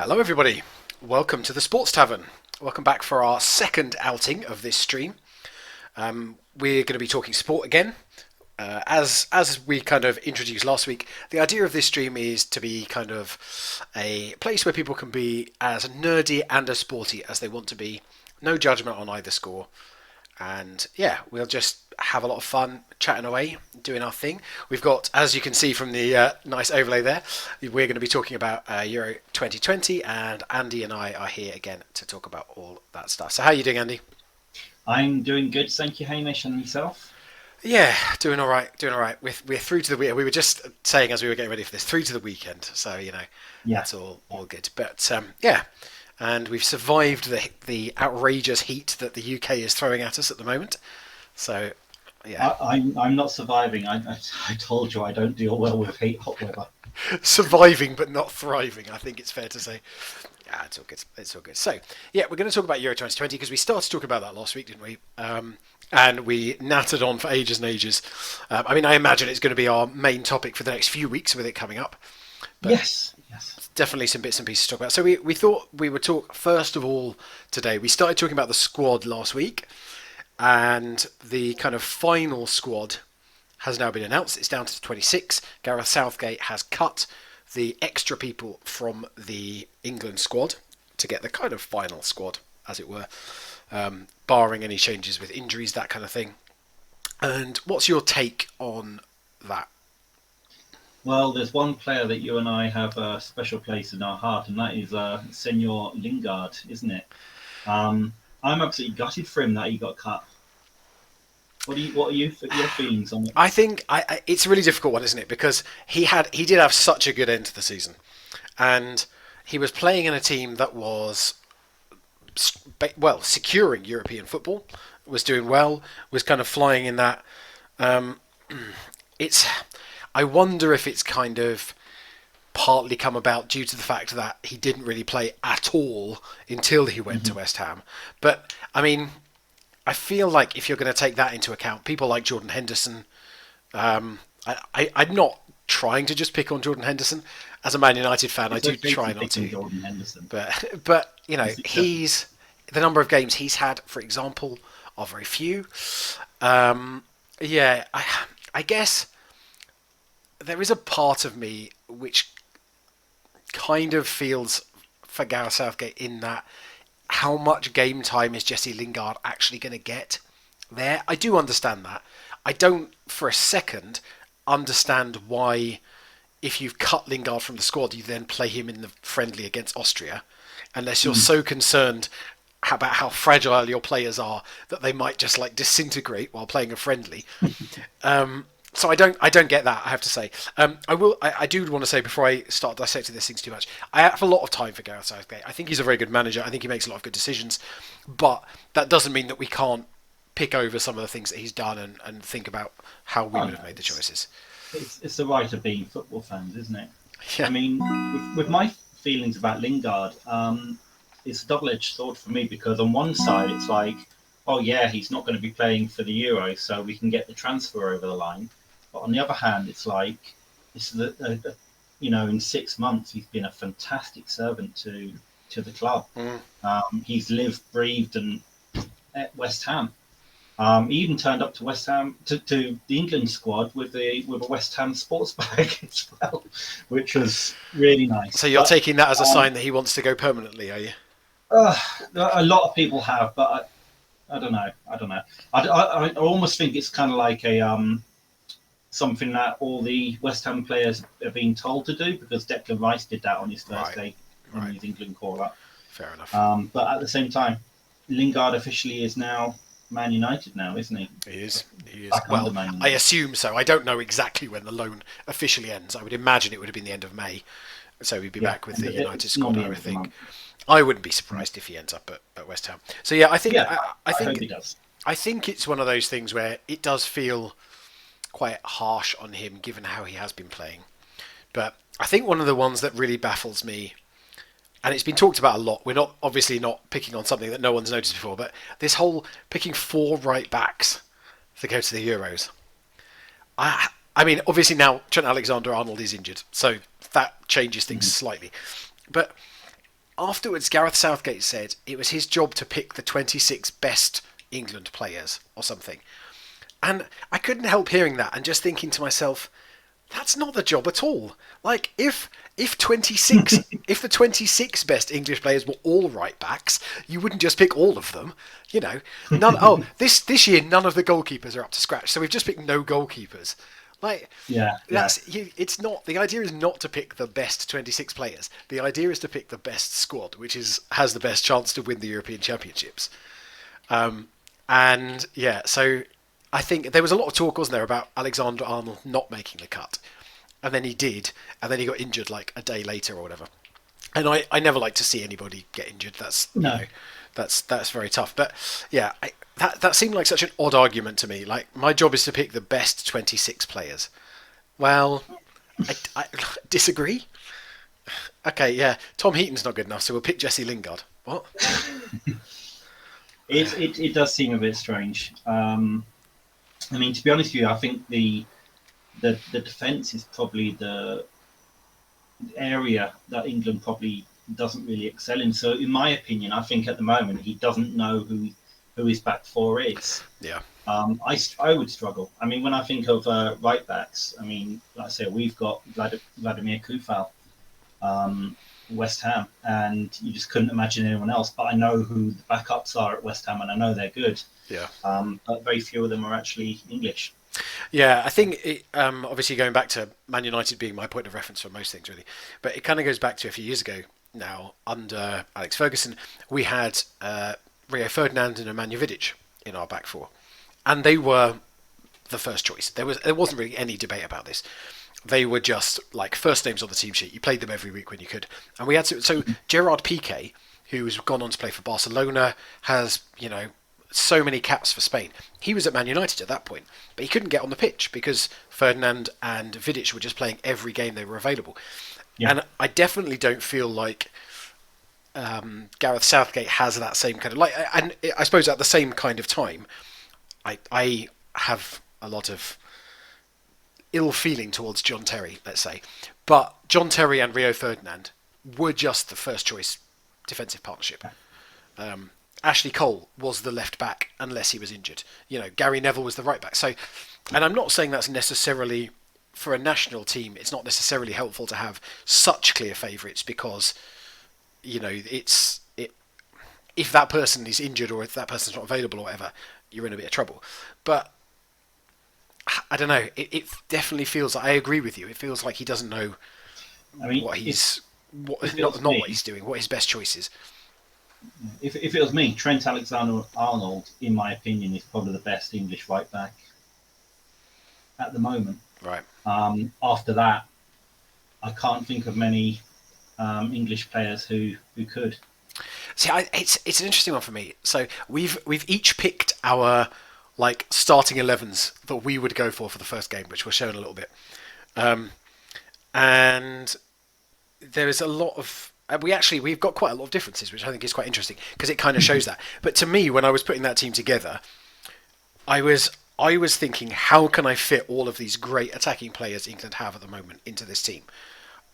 Hello everybody, welcome to the Sports Tavern. Welcome back for our second outing of this stream. We're going to be talking sport again. As we kind of introduced last week, the idea of this stream is to be kind of a place where people can be as nerdy and as sporty as they want to be. No judgment on either score. And yeah, we'll just have a lot of fun chatting away, doing our thing. We've got, as you can see from the nice overlay there, we're going to be talking about Euro 2020, and Andy and I are here again to talk about all that stuff. So how are you doing, Andy? I'm doing good, thank you, Hamish, and yourself? Yeah, doing all right, doing all right. We're through to the weekend. We were just saying as we were getting ready for this, through to the weekend. So, Yeah. that's all good. But yeah, and we've survived the outrageous heat that the UK is throwing at us at the moment. So, yeah. I'm not surviving. I told you I don't deal well with hot weather. Surviving but not thriving, I think it's fair to say. Yeah, it's all good. It's all good. So, yeah, we're going to talk about Euro 2020 because we started talking about that last week, didn't we? And we nattered on for ages and ages. I imagine it's going to be our main topic for the next few weeks with it coming up. But Yes. definitely some bits and pieces to talk about. So we thought we would talk first of all today. We started talking about the squad last week, and the kind of final squad has now been announced. It's down to 26. Gareth Southgate has cut the extra people from the England squad to get the kind of final squad, as it were, barring any changes with injuries, that kind of thing. And what's your take on that? Well, there's one player that you and I have a special place in our heart, and that is Senor Lingard, isn't it? I'm absolutely gutted for him that he got cut. What are your feelings on it? I think it's a really difficult one, isn't it? Because he did have such a good end to the season, and he was playing in a team that was securing European football, was doing well, was kind of flying in that. It's I wonder if it's kind of partly come about due to the fact that he didn't really play at all until he went to West Ham. But I mean, I feel like if you're going to take that into account, people like Jordan Henderson, I'm not trying to just pick on Jordan Henderson. As a Man United fan, I do try not to. Jordan Henderson. But he's the number of games he's had, for example, are very few. Yeah, I guess there is a part of me which kind of feels for Gareth Southgate in that how much game time is Jesse Lingard actually going to get there? I do understand that. I don't, for a second, understand why, if you've cut Lingard from the squad, you then play him in the friendly against Austria, unless you're so concerned about how fragile your players are that they might just like disintegrate while playing a friendly. So I don't get that, I have to say. I do want to say before I start dissecting these things too much, I have a lot of time for Gareth Southgate. I think he's a very good manager. I think he makes a lot of good decisions, but that doesn't mean that we can't pick over some of the things that he's done and think about how we would have made the choices. It's the right of being football fans, isn't it? Yeah. I mean, with my feelings about Lingard, it's a double-edged sword for me because on one side it's like, oh yeah, he's not going to be playing for the Euro, so we can get the transfer over the line. But on the other hand, it's like, in 6 months he's been a fantastic servant to the club. He's lived, breathed, and at West Ham. He even turned up to West Ham to the England squad with a West Ham sports bag as well, which was really nice. So you're taking that as a sign that he wants to go permanently, are you? A lot of people have, but I don't know. I almost think it's kind of like a something that all the West Ham players are being told to do because Declan Rice did that on his first day in his England call-up. Fair enough. But at the same time, Lingard officially is now Man United now, isn't he? He is. Well, I assume so. I don't know exactly when the loan officially ends. I would imagine it would have been the end of May. So we'd be back with the United squad, I would think. I wouldn't be surprised if he ends up at West Ham. So yeah, I think I hope he does. I think it's one of those things where it does feel quite harsh on him given how he has been playing. But I think one of the ones that really baffles me, and it's been talked about a lot, we're not obviously not picking on something that no one's noticed before, but this whole picking 4 right backs to go to the Euros. I mean, obviously now Trent Alexander-Arnold is injured, so that changes things slightly. But afterwards, Gareth Southgate said it was his job to pick the 26 best England players or something. And I couldn't help hearing that and just thinking to myself, that's not the job at all. Like if 26 if the 26 best English players were all right backs, you wouldn't just pick all of them. You know, this year none of the goalkeepers are up to scratch, so we've just picked no goalkeepers. Like it's not, the idea is not to pick the best 26 players. The idea is to pick the best squad, which has the best chance to win the European Championships. And yeah, so I think there was a lot of talk, wasn't there, about Alexander-Arnold not making the cut. And then he did, and then he got injured like a day later or whatever. And I never like to see anybody get injured. That's that's very tough. But yeah, that seemed like such an odd argument to me. Like, my job is to pick the best 26 players. Well, I disagree. Okay, yeah, Tom Heaton's not good enough, so we'll pick Jesse Lingard. What? It does seem a bit strange. I mean, to be honest with you, I think the defence is probably the area that England probably doesn't really excel in. So, in my opinion, I think at the moment he doesn't know who his back four is. Yeah. I would struggle. I mean, when I think of right backs, I mean, like I say, we've got Vladimir Kufal, West Ham, and you just couldn't imagine anyone else. But I know who the backups are at West Ham, and I know they're good. Yeah. But very few of them are actually English. Yeah, I think obviously going back to Man United being my point of reference for most things, really, but it kind of goes back to a few years ago now. Under Alex Ferguson, we had Rio Ferdinand and Nemanja Vidic in our back four, and they were the first choice. There wasn't really any debate about this. They were just like first names on the team sheet. You played them every week when you could, and we had to. So Gerard Piqué, who's gone on to play for Barcelona, has so many caps for Spain. He was at Man United at that point, but he couldn't get on the pitch because Ferdinand and Vidic were just playing every game they were available. Yeah. And I definitely don't feel like Gareth Southgate has that same kind of and I suppose at the same kind of time, I have a lot of ill feeling towards John Terry, let's say, but John Terry and Rio Ferdinand were just the first choice defensive partnership. Ashley Cole was the left back unless he was injured. Gary Neville was the right back. So, and I'm not saying that's necessarily for a national team. It's not necessarily helpful to have such clear favourites because, if that person is injured or if that person's not available or whatever, you're in a bit of trouble. But I don't know. It definitely feels like, I agree with you. It feels like he doesn't know what he's doing, what his best choice is. If it was me, Trent Alexander-Arnold, in my opinion, is probably the best English right back at the moment. Right. After that, I can't think of many English players who could. See, it's an interesting one for me. So we've each picked our starting 11s that we would go for the first game, which we'll show in a little bit. And there is a lot of. We've got quite a lot of differences, which I think is quite interesting because it kind of shows that. But to me, when I was putting that team together, I was thinking, how can I fit all of these great attacking players England have at the moment into this team?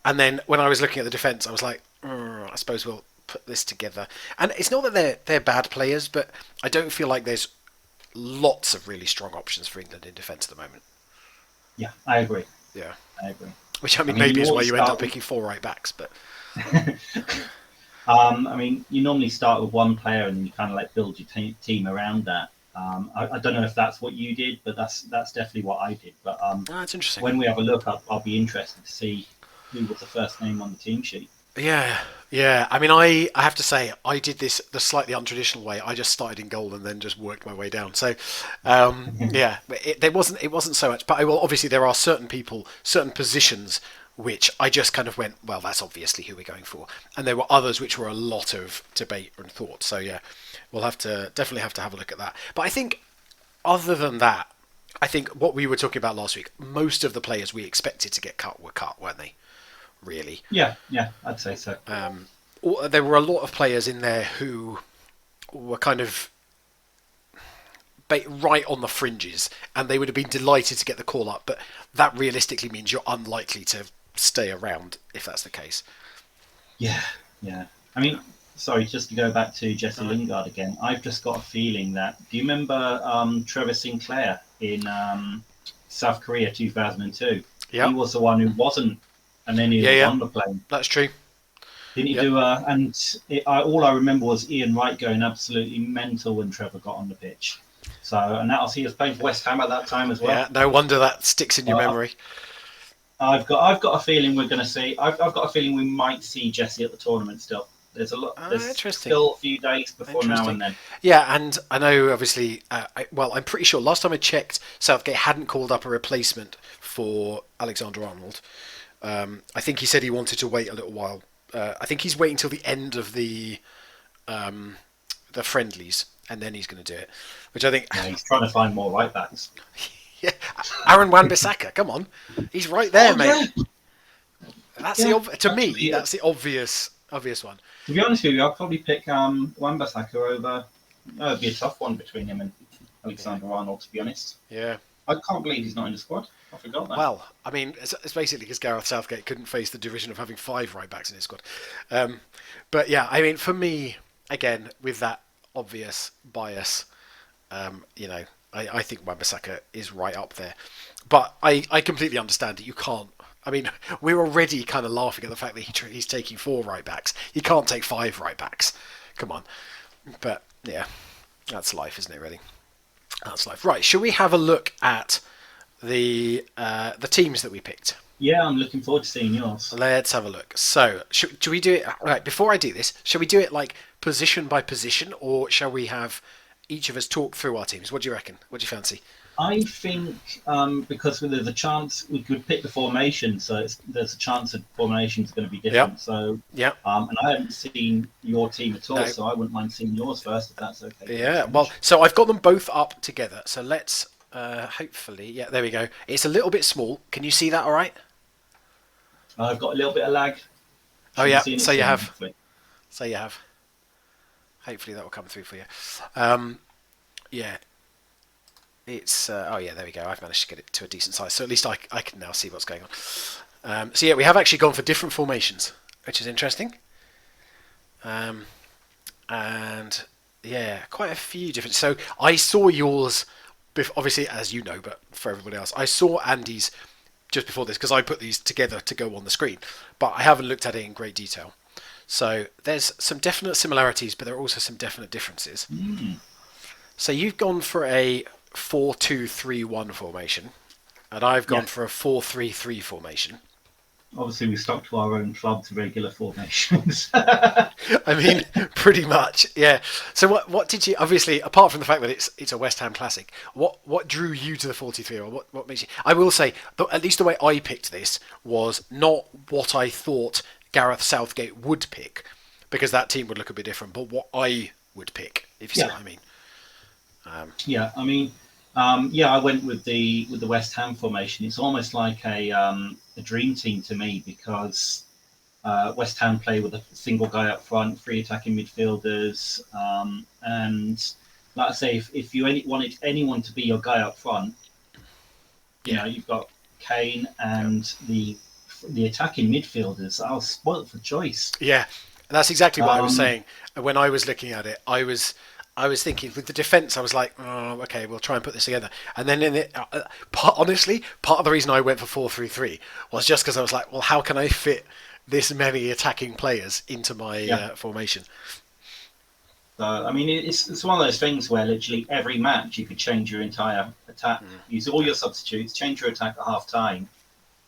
And then when I was looking at the defence, I was like, I suppose we'll put this together. And it's not that they're bad players, but I don't feel like there's lots of really strong options for England in defence at the moment. Yeah, I agree. Yeah, I agree. Which maybe is why you end up picking four right backs, but. I mean, you normally start with one player and you kind of build your team around that. I don't know if that's what you did, but that's definitely what I did. But that's interesting. When we have a look, I'll be interested to see who was the first name on the team sheet. Yeah. I mean, I have to say, I did this the slightly untraditional way. I just started in goal and then just worked my way down. So, it wasn't so much. But obviously there are certain people, certain positions which I just kind of went, well, that's obviously who we're going for. And there were others which were a lot of debate and thought. So yeah, we'll definitely have to have a look at that. But I think other than that, I think what we were talking about last week, most of the players we expected to get cut were cut, weren't they? Really? Yeah, I'd say so. There were a lot of players in there who were kind of right on the fringes, and they would have been delighted to get the call up, but that realistically means you're unlikely to stay around if that's the case. Yeah. I mean, sorry, just to go back to Jesse Alright. Lingard again. I've just got a feeling that. Do you remember Trevor Sinclair in South Korea 2002? He Yep. was the one who wasn't, and then he Yeah, was yeah. on the plane. That's true. Didn't he Yep. do a? And all I remember was Ian Wright going absolutely mental when Trevor got on the pitch. So, and that was he was playing for West Ham at that time as well. Yeah. No wonder that sticks in your Uh, memory. I've got a feeling we're going to see. I've got a feeling we might see Jesse at the tournament still. There's a lot. There's Interesting. still a few days before now Interesting. and then. Yeah, and I know obviously. I'm pretty sure last time I checked, Southgate hadn't called up a replacement for Alexander Arnold. I think he said he wanted to wait a little while. I think he's waiting till the end of the friendlies, and then he's going to do it. Which I think, Yeah, he's trying to find more right backs. yeah, Aaron Wan-Bissaka, come on, he's right there, mate. Yeah, That's yeah. to me, Actually, that's the obvious one. to be honest with you, I'd probably pick Wan-Bissaka over. It'd be a tough one between him and Alexander Arnold. To be honest, Yeah. I can't believe he's not in the squad. I forgot that. Well, I mean, it's basically because Gareth Southgate couldn't face the division of having 5 right backs in his squad. But yeah, I mean, for me, again, with that obvious bias, I think Wan-Bissaka is right up there. But I completely understand that you can't. I mean, we're already kind of laughing at the fact that he's taking 4 right backs. You can't take 5 right backs. Come on. But yeah, that's life, isn't it? Really, that's life. Right? Should we have a look at the teams that we picked? Yeah, I'm looking forward to seeing yours. Let's have a look. So, should we do it right before I do this? Shall we do it like position by position, or shall we have each of us talk through our teams? What do you reckon? What do you fancy? I think because there's a chance we could pick the formation, so there's a chance the formation is going to be different. Yep. So, Yep. and I haven't seen your team at all, No. so I wouldn't mind seeing yours first if that's okay. Yeah. Well, so I've got them both up together. So let's hopefully, yeah, there we go. It's a little bit small. Can you see that? All right. I've got a little bit of lag. Oh Should yeah. be seeing it So you soon, have. hopefully. So you have. Hopefully that will come through for you. Yeah. It's oh yeah, there we go. I've managed to get it to a decent size, so at least I can now see what's going on. So yeah, we have actually gone for different formations, which is interesting. And yeah, quite a few different. So I saw yours, obviously as you know, but for everybody else, I saw Andy's just before this because I put these together to go on the screen, but I haven't looked at it in great detail. So there's some definite similarities, but there are also some definite differences. So you've gone for a 4-2-3-1 formation, and I've gone for a 4-3-3 formation. Obviously, we stuck to our own club's regular formations. I mean, pretty much, yeah. So what did you obviously apart from the fact that it's a West Ham classic? What drew you to the 4-2-3, or what makes you? I will say, at least the way I picked this was not what I thought Gareth Southgate would pick, because that team would look a bit different, but what I would pick, if you see what I mean. Yeah, I mean, I went with the West Ham formation. It's almost like a dream team to me because West Ham play with a single guy up front, 3 attacking midfielders, and like I say, if you wanted anyone to be your guy up front, you know you've got Kane and the attacking midfielders. I was spoilt for choice. Yeah, that's exactly what I was saying when I was looking at it. I was thinking with the defence, I was like, oh, okay, we'll try and put this together. And then honestly, part of the reason I went for 4-3-3 was just because I was like, well, how can I fit this many attacking players into my formation? So, I mean, it's one of those things where literally every match you could change your entire attack, use all your substitutes, change your attack at half time,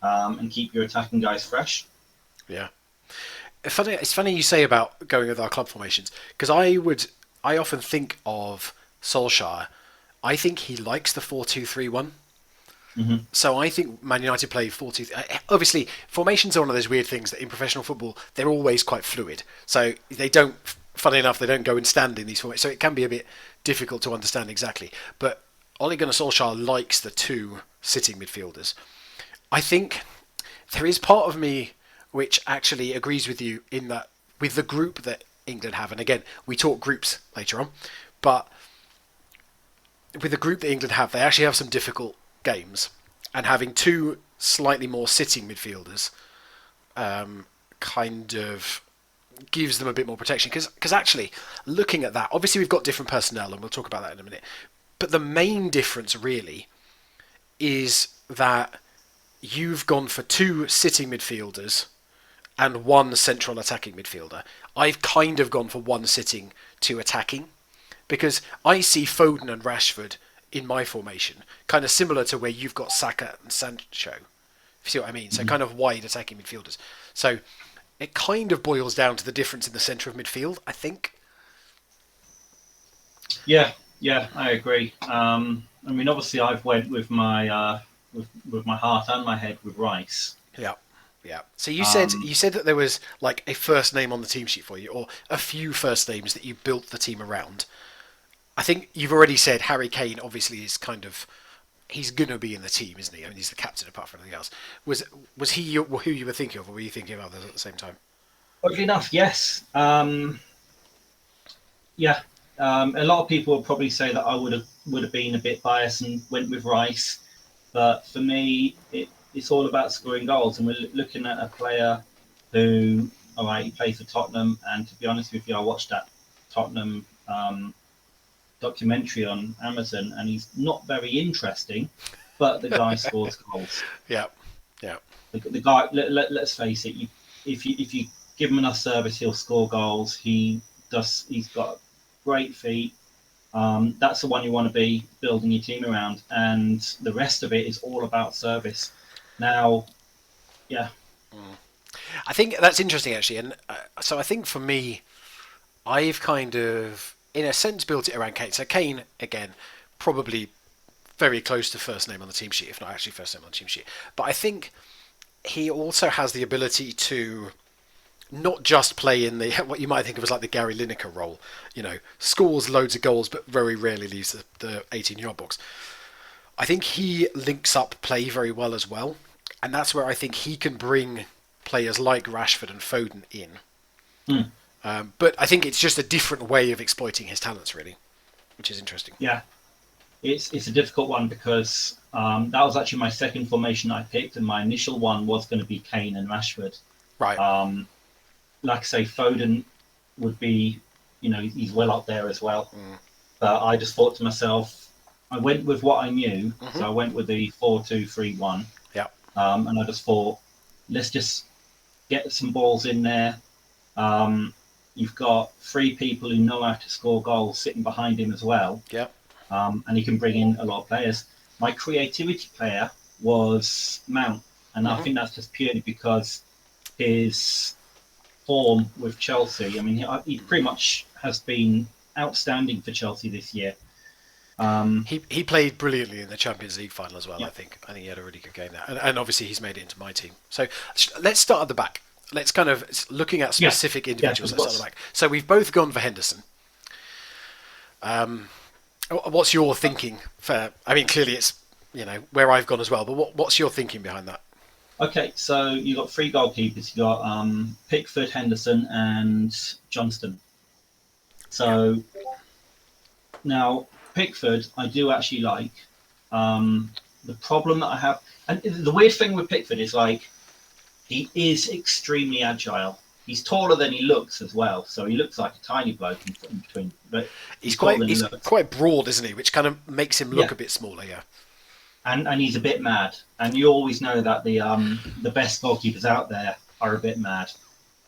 and keep your attacking guys fresh. Yeah. It's funny you say about going with our club formations, because I often think of Solskjaer. I think he likes the 4-2-3-1. Mm-hmm. So I think Man United play 4-2. Obviously, formations are one of those weird things that in professional football they're always quite fluid. So they don't, funny enough, they don't go and stand in these formations. So it can be a bit difficult to understand exactly. But Ole Gunnar Solskjaer likes the 2 sitting midfielders. I think there is part of me which actually agrees with you in that with the group that England have, and again, we talk groups later on, but with the group that England have, they actually have some difficult games, and having 2 slightly more sitting midfielders kind of gives them a bit more protection. Because actually, looking at that, obviously we've got different personnel, and we'll talk about that in a minute. But the main difference really is that you've gone for 2 sitting midfielders and 1 central attacking midfielder. I've kind of gone for 1 sitting, 2 attacking, because I see Foden and Rashford in my formation, kind of similar to where you've got Saka and Sancho. If you see what I mean? So kind of wide attacking midfielders. So it kind of boils down to the difference in the centre of midfield, I think. Yeah, I agree. I mean, obviously, I've went with my with my heart and my head with Rice. Yeah. Yeah. So you said that there was like a first name on the team sheet for you, or a few first names that you built the team around. I think you've already said Harry Kane obviously is kind of, he's going to be in the team, isn't he? I mean, he's the captain apart from anything else. Was he who you were thinking of, or were you thinking of others at the same time? Oddly enough, yes. Yeah. A lot of people would probably say that I would have been a bit biased and went with Rice, but for me, it's all about scoring goals, and we're looking at a player who, all right, he plays for Tottenham, and to be honest with you, I watched that Tottenham documentary on Amazon, and he's not very interesting, but the guy scores goals. Yeah, yeah. The guy, let's face it, if you give him enough service, he'll score goals. He's got great feet. That's the one you want to be building your team around, and the rest of it is all about service. Now, yeah. I think that's interesting actually, and so I think for me, I've kind of, in a sense, built it around Kane. So Kane, again, probably very close to first name on the team sheet, if not actually first name on the team sheet. But I think he also has the ability to not just play in the what you might think of as like the Gary Lineker role, scores loads of goals but very rarely leaves the 18-yard box. I think he links up play very well as well, and that's where I think he can bring players like Rashford and Foden in. But I think it's just a different way of exploiting his talents, really, which is interesting. Yeah, it's a difficult one because that was actually my second formation I picked, and my initial one was going to be Kane and Rashford. Right. Like I say, Foden would be, he's well up there as well. But I just thought to myself, I went with what I knew, so I went with the 4-2-3-1. Yeah. And I just thought, let's just get some balls in there. You've got 3 people who know how to score goals sitting behind him as well. Yeah. And he can bring in a lot of players. My creativity player was Mount, and I think that's just purely because his form with Chelsea. I mean, he pretty much has been outstanding for Chelsea this year. He played brilliantly in the Champions League final as well. Yeah. I think he had a really good game there, and obviously he's made it into my team. So let's start at the back. Let's kind of looking at specific individuals. Let's start at the back. So we've both gone for Henderson. What's your thinking? I mean, clearly it's where I've gone as well. But what's your thinking behind that? Okay, so you've got 3 goalkeepers. You've got Pickford, Henderson, and Johnston. So now Pickford, I do actually like. The problem that I have, and the weird thing with Pickford is he is extremely agile. He's taller than he looks as well, so he looks like a tiny bloke in between. But he's quite broad, isn't he? Which kind of makes him look a bit smaller, yeah. And he's a bit mad. And you always know that the best goalkeepers out there are a bit mad.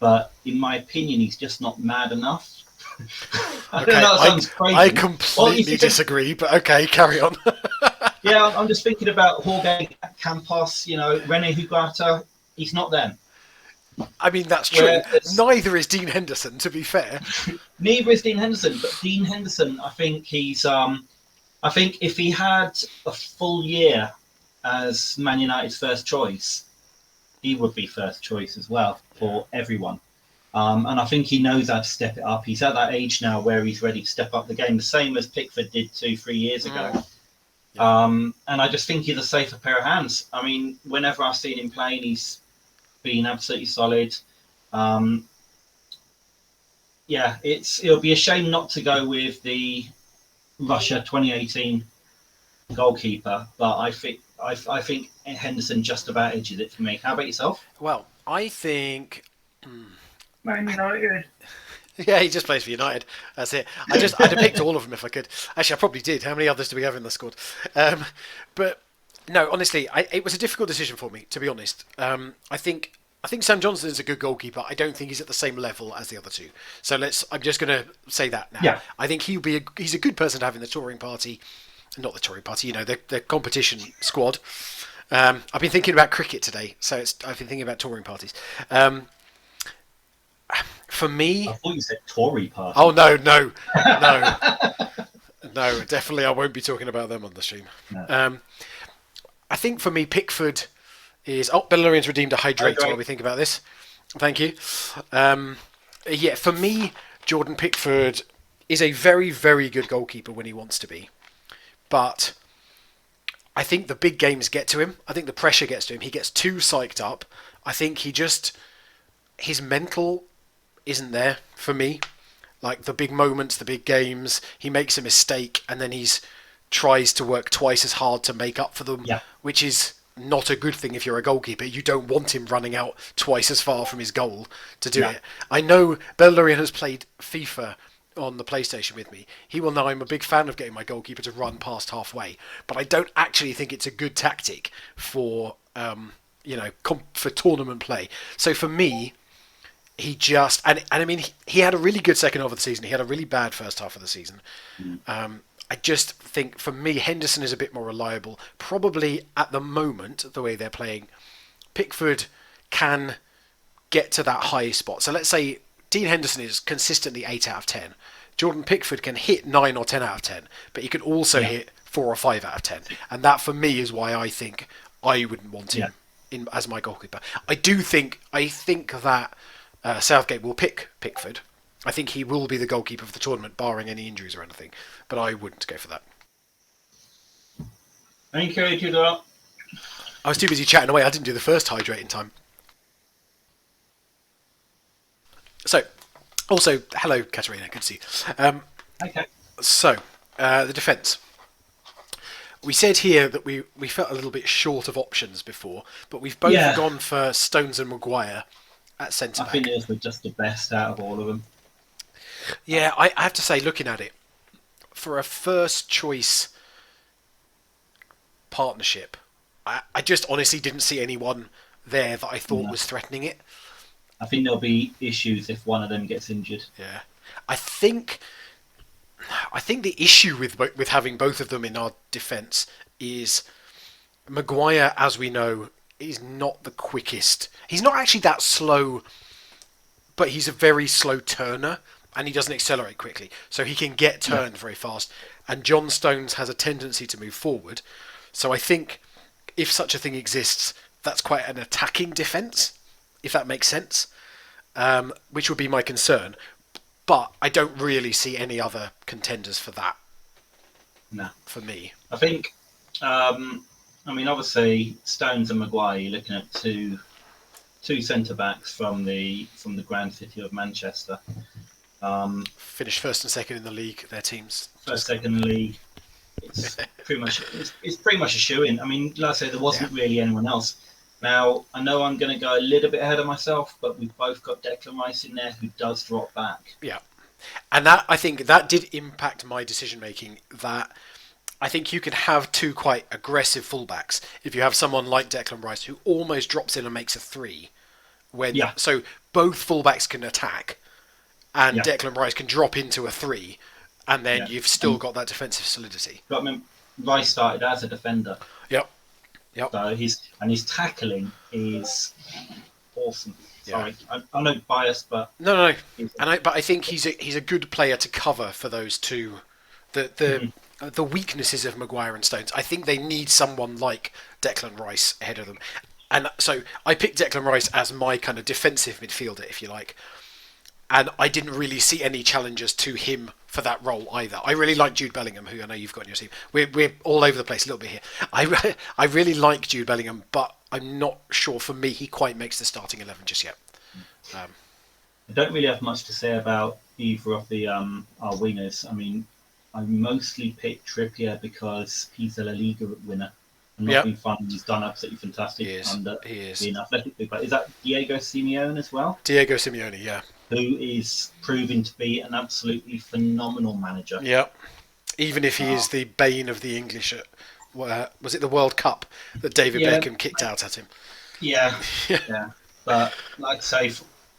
But in my opinion, he's just not mad enough. I don't know, that sounds crazy. I completely disagree, but okay, carry on. Yeah, I'm just thinking about Jorge Campos, Rene Higuita. He's not them. I mean, that's true. Neither is Dean Henderson, to be fair. Neither is Dean Henderson, but Dean Henderson, I think he's... I think if he had a full year as Man United's first choice, he would be first choice as well for everyone. And I think he knows how to step it up. He's at that age now where he's ready to step up the game, the same as Pickford did 2-3 years ago. Yeah. And I just think he's a safer pair of hands. I mean, whenever I've seen him playing, he's been absolutely solid. It'll be a shame not to go with the Russia 2018 goalkeeper, but I think Henderson just about edges it for me. How about yourself? Well, I think Man United. Yeah, he just plays for United. That's it. I'd have picked all of them if I could. Actually, I probably did. How many others do we have in the squad? But no, honestly, it was a difficult decision for me, to be honest. I think Sam Johnson is a good goalkeeper. I don't think he's at the same level as the other two. So I'm just going to say that now. Yeah. I think he's a good person to have in the touring party, not the touring party. The competition squad. I've been thinking about cricket today, so I've been thinking about touring parties. For me, I thought you said Tory party. oh no, no, definitely I won't be talking about them on the stream. No. I think for me, Pickford is. Oh, Bellarian's redeemed a hydrate while we think about this. Thank you. Yeah, for me, Jordan Pickford is a very, very good goalkeeper when he wants to be. But I think the big games get to him. I think the pressure gets to him. He gets too psyched up. I think his mental isn't there for me. Like the big moments, the big games, he makes a mistake and then he's tries to work twice as hard to make up for them, which is not a good thing if you're a goalkeeper. You don't want him running out twice as far from his goal to do it. I know Bellarian has played FIFA on the PlayStation with me. He will know I'm a big fan of getting my goalkeeper to run past halfway, but I don't actually think it's a good tactic for for tournament play. So for me, he just and I mean he had a really good second half of the season. He had a really bad first half of the season. I just think for me Henderson is a bit more reliable. Probably at the moment the way they're playing, Pickford can get to that high spot. So let's say Dean Henderson is consistently 8 out of 10. Jordan Pickford can hit 9 or 10 out of 10, but he can also hit 4 or 5 out of 10. And that for me is why I think I wouldn't want him in as my goalkeeper. I think that Southgate will pick Pickford. I think he will be the goalkeeper of the tournament, barring any injuries or anything. But I wouldn't go for that. Thank you, Judah. I was too busy chatting away. I didn't do the first hydrate in time. So, also, hello, Katerina. Good to see you. Okay. So, the defence. We said here that we felt a little bit short of options before, but we've both gone for Stones and Maguire at centre back. I think those were just the best out of all of them. Yeah, I have to say, looking at it, for a first choice partnership, I just honestly didn't see anyone there that I thought was threatening it. I think there'll be issues if one of them gets injured. Yeah, I think the issue with having both of them in our defence is Maguire, as we know, is not the quickest. He's not actually that slow, but he's a very slow turner and he doesn't accelerate quickly. So he can get turned very fast. And John Stones has a tendency to move forward. So I think if such a thing exists, that's quite an attacking defence, if that makes sense, which would be my concern. But I don't really see any other contenders for that. No. For me. I think, obviously, Stones and Maguire, you're looking at two centre-backs from the Grand City of Manchester. Finished first and second in the league, their teams. Second in the league. It's pretty much a shoe-in. I mean, like I say, there wasn't really anyone else. Now, I know I'm going to go a little bit ahead of myself, but we've both got Declan Rice in there who does drop back. Yeah. And I think that did impact my decision-making, that I think you can have two quite aggressive fullbacks if you have someone like Declan Rice who almost drops in and makes a 3. So both fullbacks can attack and Declan Rice can drop into a 3 and then you've still got that defensive solidity. But I mean, Rice started as a defender. Yep. So his tackling is awesome. Yeah. Sorry, I'm not biased, but no. But I think he's a good player to cover for those two. The weaknesses of Maguire and Stones. I think they need someone like Declan Rice ahead of them, and so I picked Declan Rice as my kind of defensive midfielder, if you like. And I didn't really see any challengers to him for that role either. I really like Jude Bellingham, who I know you've got in your team. We're all over the place a little bit here. I really like Jude Bellingham, but I'm not sure for me he quite makes the starting 11 just yet. I don't really have much to say about either of the our wingers. I mean, I mostly picked Trippier because he's a La Liga winner. And not being fun, he's done absolutely fantastic under being athletic. But is that Diego Simeone as well? Diego Simeone, yeah. who is proving to be an absolutely phenomenal manager. Yeah. Even if he is the bane of the English at, was it the World Cup that David Yeah, Beckham kicked out at him? yeah, yeah. But like I say,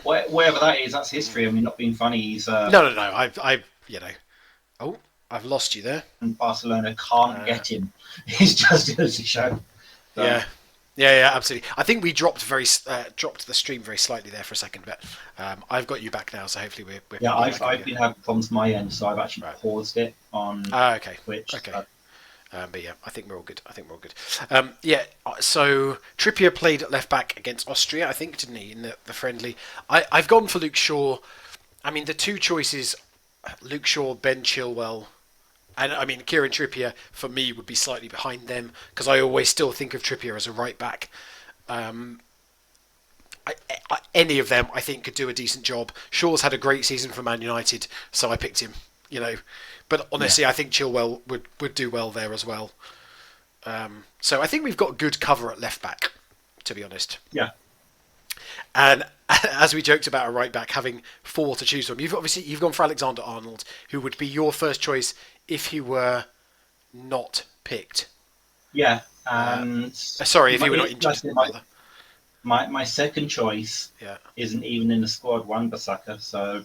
wherever that is, that's history. I mean, not being funny, he's No. You know. Oh, I've lost you there. and Barcelona can't get him. It's just goes to show. So, Yeah, absolutely. I think we dropped the stream very slightly there for a second, but I've got you back now, so hopefully we're yeah, I've been having problems my end, so I've actually paused it on okay. Twitch. Okay. But yeah, I think we're all good. So Trippier played at left back against Austria, I think, didn't he, in the friendly? I've gone for Luke Shaw. I mean, the two choices, Luke Shaw, Ben Chilwell, and I mean, Kieran Trippier, for me, would be slightly behind them, because I always still think of Trippier as a right back. Any of them, I think, could do a decent job. Shaw's had a great season for Man United, so I picked him, But honestly, I think Chilwell would do well there as well. So I think we've got good cover at left back, to be honest. Yeah. And as we joked about a right back having 4 to choose from, you've gone for Alexander-Arnold, who would be your first choice if he were not picked. Yeah. And sorry, if you were not interested. My second choice isn't even in the squad, Wan-Bissaka, so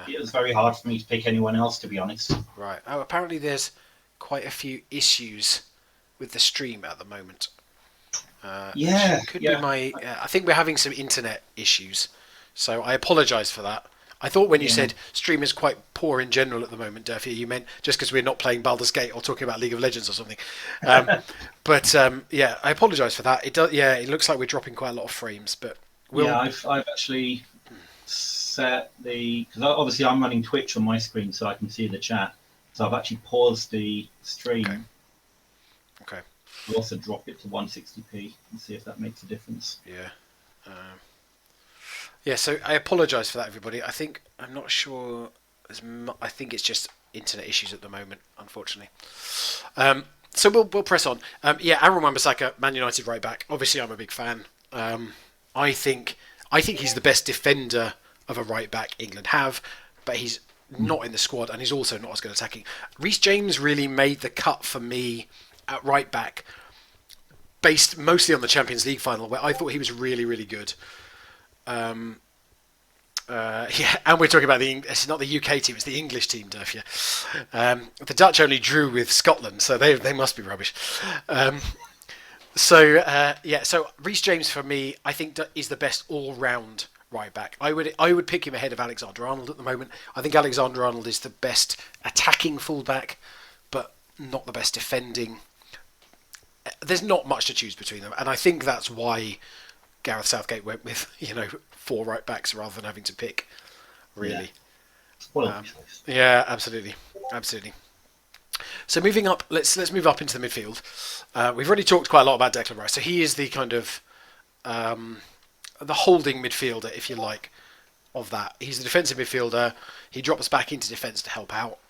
it was very hard for me to pick anyone else, to be honest. Right. Oh, apparently there's quite a few issues with the stream at the moment. Could be my. I think we're having some internet issues, so I apologise for that. I thought when you said stream is quite poor in general at the moment, Durfee, you meant just because we're not playing Baldur's Gate or talking about League of Legends or something. But I apologise for that. It does. Yeah, it looks like we're dropping quite a lot of frames, but I've actually set because obviously I'm running Twitch on my screen so I can see the chat. So I've actually paused the stream. Okay. I'll also drop it to 160p and see if that makes a difference. Yeah. So I apologise for that, everybody. I'm not sure. I think it's just internet issues at the moment, unfortunately. So we'll press on. Aaron Wan-Bissaka, Man United right back. Obviously, I'm a big fan. I think he's the best defender of a right back England have, but he's not in the squad, and he's also not as good attacking. Reece James really made the cut for me at right back, based mostly on the Champions League final, where I thought he was really, really good. And we're talking about it's not the UK team, it's the English team, Durfia. The Dutch only drew with Scotland, so they must be rubbish. So Reece James for me, I think is the best all-round right back. I would pick him ahead of Alexander-Arnold at the moment. I think Alexander-Arnold is the best attacking fullback, but not the best defending. There's not much to choose between them, and I think that's why Gareth Southgate went with 4 right backs rather than having to pick. Really. Yeah, absolutely. So moving up, let's move up into the midfield. We've already talked quite a lot about Declan Rice. So he is the kind of the holding midfielder, if you like, of that. He's the defensive midfielder. He drops back into defence to help out.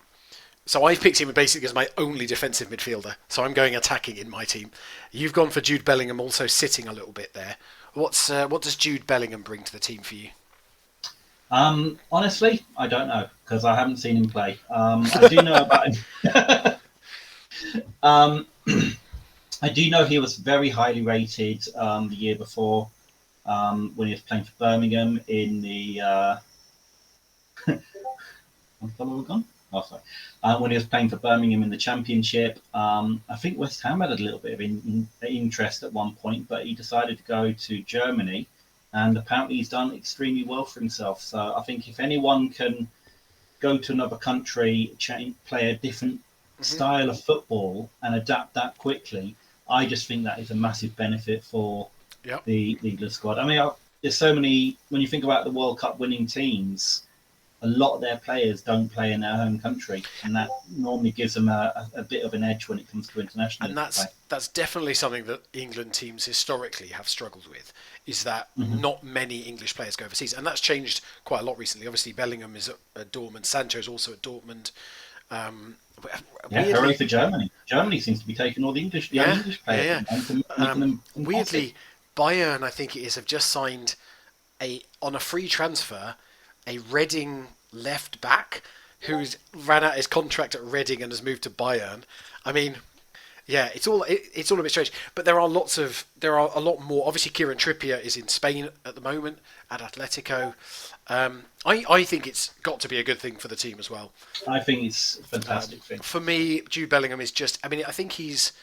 So I've picked him basically as my only defensive midfielder. So I'm going attacking in my team. You've gone for Jude Bellingham, also sitting a little bit there. What does Jude Bellingham bring to the team for you? Honestly, I don't know because I haven't seen him play. I do know about him. I do know he was very highly rated the year before when he was playing for Birmingham in the. When he was playing for Birmingham in the Championship. I think West Ham had a little bit of interest at one point, but he decided to go to Germany, and apparently he's done extremely well for himself. So I think if anyone can go to another country, play a different style of football and adapt that quickly, I just think that is a massive benefit for the England squad. I mean, there's so many, when you think about the World Cup winning teams, a lot of their players don't play in their home country, and that normally gives them a bit of an edge when it comes to international play. And that's definitely something that England teams historically have struggled with, is that not many English players go overseas, and that's changed quite a lot recently. Obviously, Bellingham is at Dortmund, Sancho is also at Dortmund. Hooray for Germany! Germany seems to be taking all the English players. Weirdly, Bayern, I think it is, have just signed on a free transfer a Reading left back who's ran out his contract at Reading and has moved to Bayern. I mean, yeah, it's all a bit strange. But there are a lot more. Obviously, Kieran Trippier is in Spain at the moment at Atletico. I think it's got to be a good thing for the team as well. I think it's a fantastic thing. For me, Jude Bellingham is just. I mean, I think he's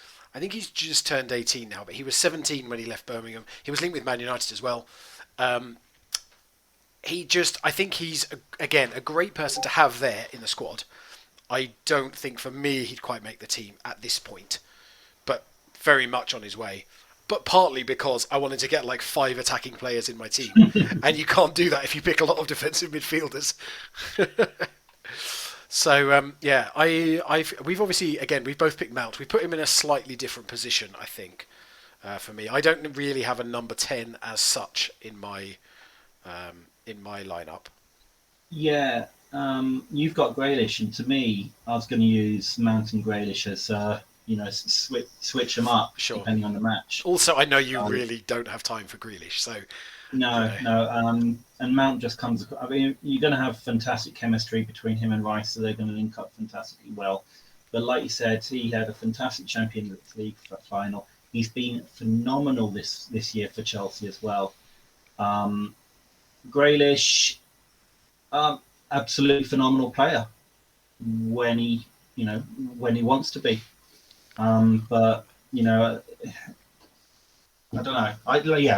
just turned 18 now, but he was 17 when he left Birmingham. He was linked with Man United as well. I think he's again a great person to have there in the squad. I don't think for me he'd quite make the team at this point, but very much on his way. But partly because I wanted to get like 5 attacking players in my team, and you can't do that if you pick a lot of defensive midfielders. So yeah, we've obviously we've both picked Mount. We put him in a slightly different position, I think. For me, I don't really have a number 10 as such in my lineup. Yeah, you've got Grealish, and to me, I was going to use Mount and Grealish as switch them up depending on the match. Also, I know you really don't have time for Grealish, so no. And Mount just comes. I mean, you're going to have fantastic chemistry between him and Rice, so they're going to link up fantastically well. But like you said, he had a fantastic Champions League final. He's been phenomenal this year for Chelsea as well. Grealish, absolutely phenomenal player when he wants to be. But I don't know.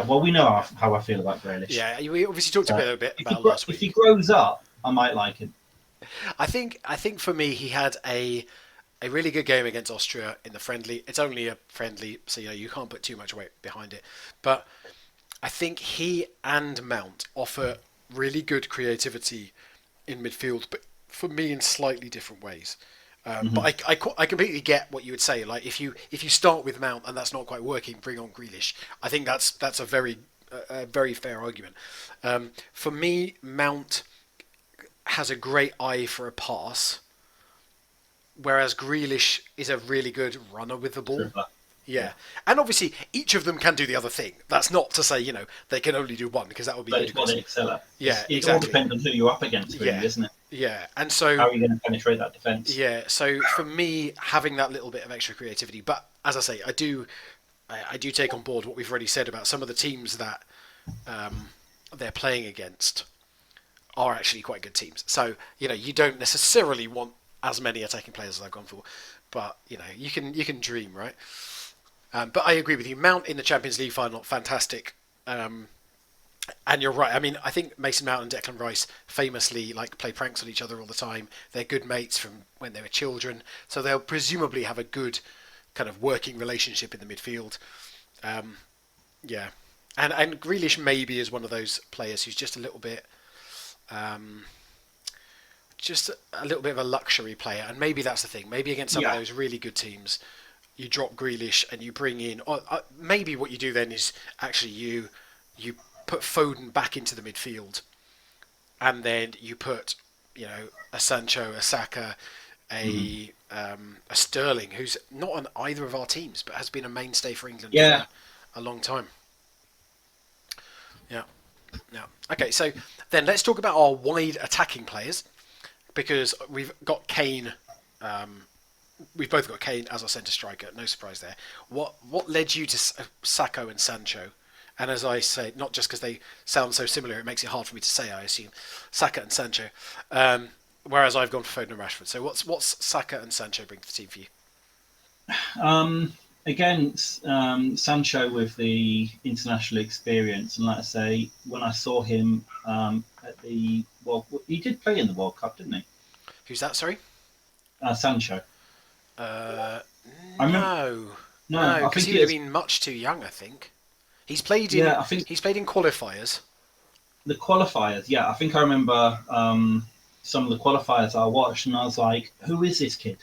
Well, we know how I feel about Grealish. Yeah, we obviously talked a bit about last week. If he grows up, I might like him. I think for me, he had a really good game against Austria in the friendly. It's only a friendly, so you can't put too much weight behind it. But I think he and Mount offer really good creativity in midfield, but for me in slightly different ways. But I completely get what you would say. Like if you start with Mount and that's not quite working, bring on Grealish. I think that's a very fair argument. For me, Mount has a great eye for a pass, whereas Grealish is a really good runner with the ball. Super. Yeah, and obviously each of them can do the other thing. That's not to say they can only do one, because that would be ludicrous. But it's what they excel at. Yeah, it all depends on who you're up against, really, isn't it? Yeah, and so how are you going to penetrate that defence? Yeah, so for me, having that little bit of extra creativity, but as I say, I do take on board what we've already said about some of the teams that they're playing against are actually quite good teams. So you don't necessarily want as many attacking players as I've gone for, but you can dream, right? But I agree with you. Mount in the Champions League final, fantastic. And you're right. I mean, I think Mason Mount and Declan Rice famously play pranks on each other all the time. They're good mates from when they were children, so they'll presumably have a good kind of working relationship in the midfield. Yeah, and Grealish maybe is one of those players who's just a little bit, of a luxury player, and maybe that's the thing. Maybe against some of those really good teams, you drop Grealish and you bring in. Or maybe what you do then is actually you put Foden back into the midfield, and then you put a Sancho, a Saka, a Sterling, who's not on either of our teams but has been a mainstay for England for a long time. Yeah. Okay, so then let's talk about our wide attacking players, because we've got Kane. We've both got Kane as our centre striker. No surprise there. What led you to Sacco and Sancho? And as I say, not just because they sound so similar, it makes it hard for me to say, I assume. Saka and Sancho. Whereas I've gone for Foden and Rashford. So what's Saka and Sancho bring to the team for you? Again, Sancho with the international experience. And like I say, when I saw him at he did play in the World Cup, didn't he? Who's that, sorry? Sancho. No, because he would have been much too young, I think. He's played in. He's played in qualifiers. The qualifiers, yeah. I think I remember some of the qualifiers I watched, and I was like, "Who is this kid?"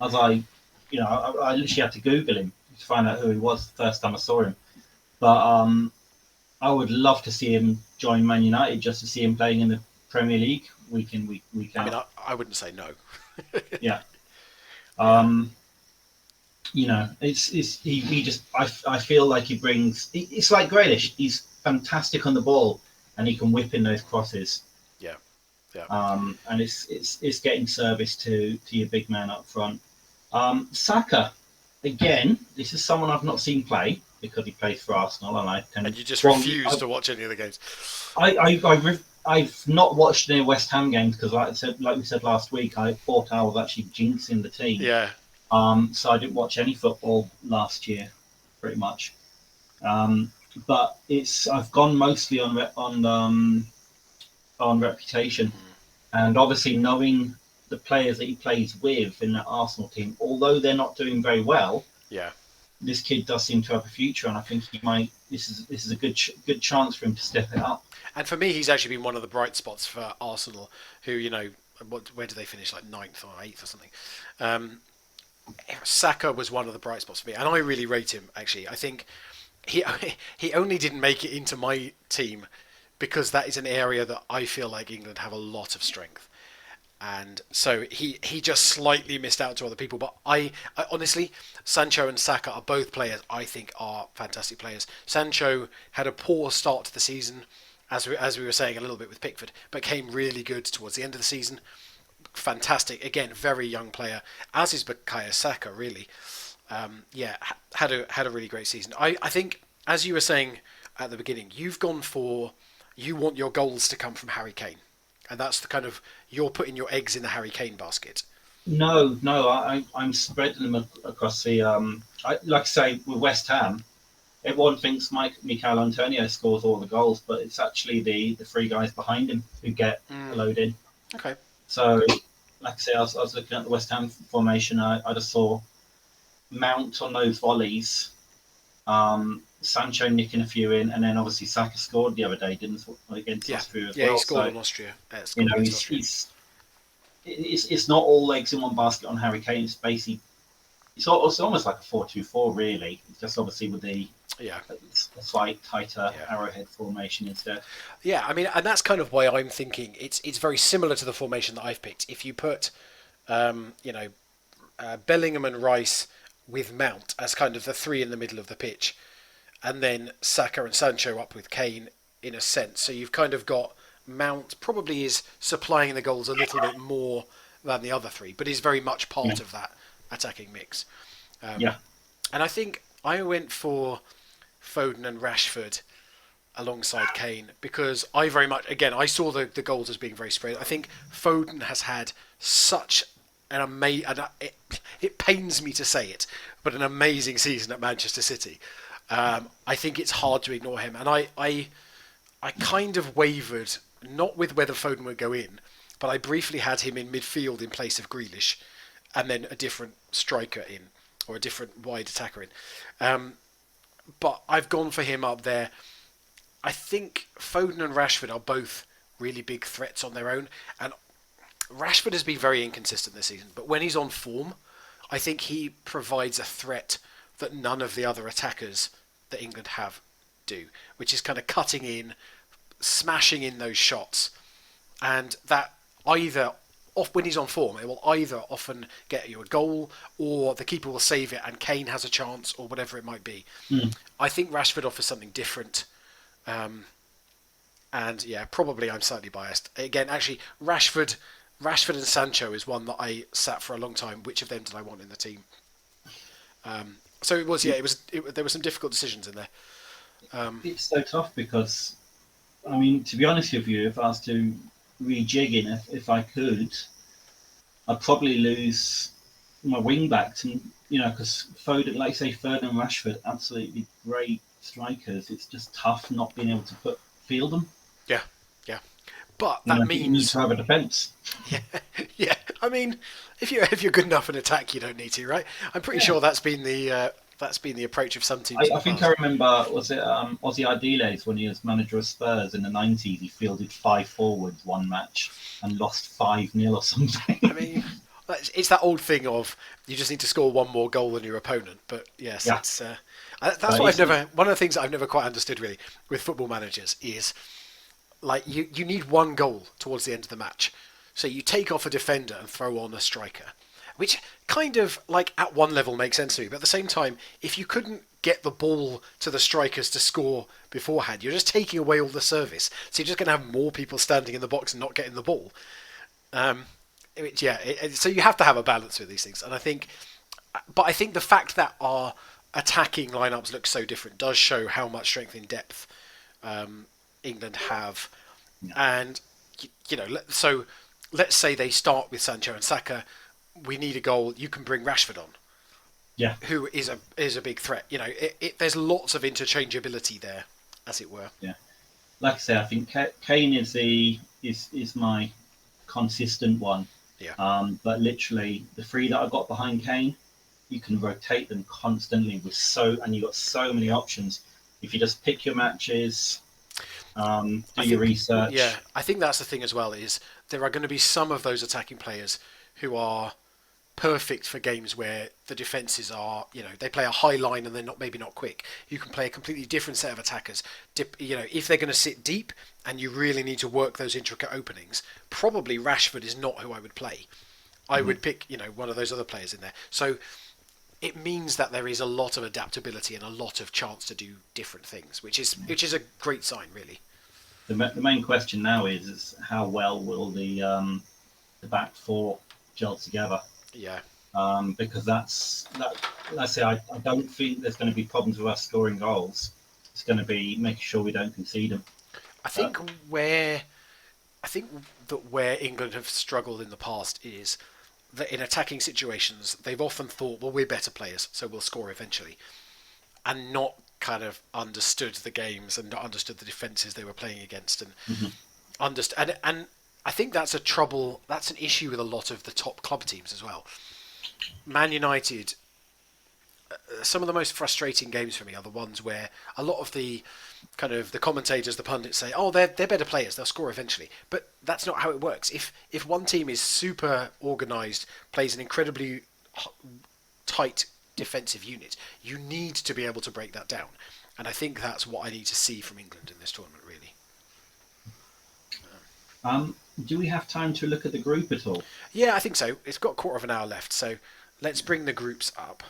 I was like, I literally had to Google him to find out who he was the first time I saw him. But I would love to see him join Man United just to see him playing in the Premier League week in, week out. I mean, I wouldn't say no. Yeah. I feel like he brings. It's like Grealish. He's fantastic on the ball, and he can whip in those crosses. Yeah. Yeah. And it's getting service to your big man up front. Saka, again, this is someone I've not seen play because he plays for Arsenal, and I can And you just well, refuse to watch any of the games. I've not watched any West Ham games because, like we said last week, I thought I was actually jinxing the team. Yeah. So I didn't watch any football last year, pretty much. But I've gone mostly on reputation, and obviously knowing the players that he plays with in that Arsenal team, although they're not doing very well, Yeah. this kid does seem to have a future, and I think he might. This is a good chance for him to step it up. And for me, he's actually been one of the bright spots for Arsenal, who, where did they finish? Like 9th or 8th or something. Saka was one of the bright spots for me, and I really rate him, actually. I think he he only didn't make it into my team because that is an area that I feel like England have a lot of strength. And so he just slightly missed out to other people. But I honestly, Sancho and Saka are both players I think are fantastic players. Sancho had a poor start to the season, as we were saying a little bit with Pickford, but came really good towards the end of the season. Fantastic, again, very young player, as is Bukayo Saka, really. Had a really great season. I think, as you were saying at the beginning, you want your goals to come from Harry Kane. And that's the kind of, you're putting your eggs in the Harry Kane basket. No, I'm spreading them across the. Like I say, with West Ham, everyone thinks Mikel Antonio scores all the goals, but it's actually the three guys behind him who get the load in. Okay. So, like I say, I was looking at the West Ham formation. I just saw Mount on those volleys, Sancho nicking a few in, and then obviously Saka scored the other day, didn't against Austria as well. Yeah, he scored in Austria. It's not all eggs in one basket on Harry Kane. It's basically it's almost like a 4-2-4 really. It's just obviously with the a slight tighter arrowhead formation instead. Yeah, I mean, and that's kind of why I'm thinking it's very similar to the formation that I've picked. If you put, Bellingham and Rice with Mount as kind of the three in the middle of the pitch, and then Saka and Sancho up with Kane in a sense. So you've kind of got Mount probably is supplying the goals a little bit more than the other three, but he's very much part of that attacking mix. And I think I went for Foden and Rashford alongside Kane because I very much, again, I saw the goals as being very spread. I think Foden has had such an amazing, it pains me to say it, but an amazing season at Manchester City. I think it's hard to ignore him, and I kind of wavered, not with whether Foden would go in, but I briefly had him in midfield in place of Grealish, and then a different striker in, or a different wide attacker in. But I've gone for him up there. I think Foden and Rashford are both really big threats on their own, and Rashford has been very inconsistent this season, but when he's on form, I think he provides a threat that none of the other attackers that England have do, which is kind of cutting in, smashing in those shots, and that either when he's on form, it will either often get you a goal or the keeper will save it and Kane has a chance or whatever it might be. I think Rashford offers something different. And yeah, probably I'm slightly biased. Again, actually, Rashford and Sancho is one that I sat for a long time. Which of them did I want in the team? So it was, there were some difficult decisions in there. It's so tough because, I mean, to be honest with you, if I was to rejig in, if I could, I'd probably lose my wing backs, and because Foden, like say Foden and Rashford, absolutely great strikers. It's just tough not being able to field them. Yeah. But that means you need to have a defence. Yeah. I mean, if you're good enough in attack, you don't need to, right? I'm pretty sure that's been the approach of some teams. I think I remember, was it Ozzy Ardiles when he was manager of Spurs in the 90s? He fielded 5 forwards one match and lost 5-0 or something. I mean, it's that old thing of you just need to score one more goal than your opponent. But yes, that's what one of the things that I've never quite understood really with football managers is like you need one goal towards the end of the match. So you take off a defender and throw on a striker. which kind of like at one level makes sense to me. But at the same time, if you couldn't get the ball to the strikers to score beforehand, you're just taking away all the service. So you're just going to have more people standing in the box and not getting the ball. So you have to have a balance with these things, and I think the fact that our attacking lineups look so different does show how much strength in depth England have, and so let's say they start with Sancho and Saka. We need a goal. You can bring Rashford on, Yeah, who is a big threat. There's lots of interchangeability there, as it were. yeah. Like I say, I think Kane is my consistent one. Yeah. But literally, the three that I got behind Kane, you can rotate them constantly and you've got so many options. If you just pick your matches, do your research. Yeah, I think that's the thing as well, is there are going to be some of those attacking players who are perfect for games where the defenses are, they play a high line and they're maybe not quick. You can play a completely different set of attackers. If they're going to sit deep and you really need to work those intricate openings, probably Rashford is not who I would play. I would pick, one of those other players in there. So it means that there is a lot of adaptability and a lot of chance to do different things, which is a great sign, really. The main question now is how well will the back four gel together? Yeah. Because that's that. Let's say I don't think there's going to be problems with us scoring goals. It's going to be making sure we don't concede them. I think that where England have struggled in the past is that in attacking situations they've often thought, well, we're better players, so we'll score eventually, and not kind of understood the games and not understood the defences they were playing against, and and I think that's an issue with a lot of the top club teams as well. Man United, some of the most frustrating games for me are the ones where a lot of the kind of the commentators, the pundits say, oh, they're better players, they'll score eventually. But that's not how it works. If one team is super organised, plays an incredibly tight defensive unit, you need to be able to break that down. And I think that's what I need to see from England in this tournament, really. Do we have time to look at the group at all? Yeah, I think so. It's got a quarter of an hour left, so let's bring the groups up.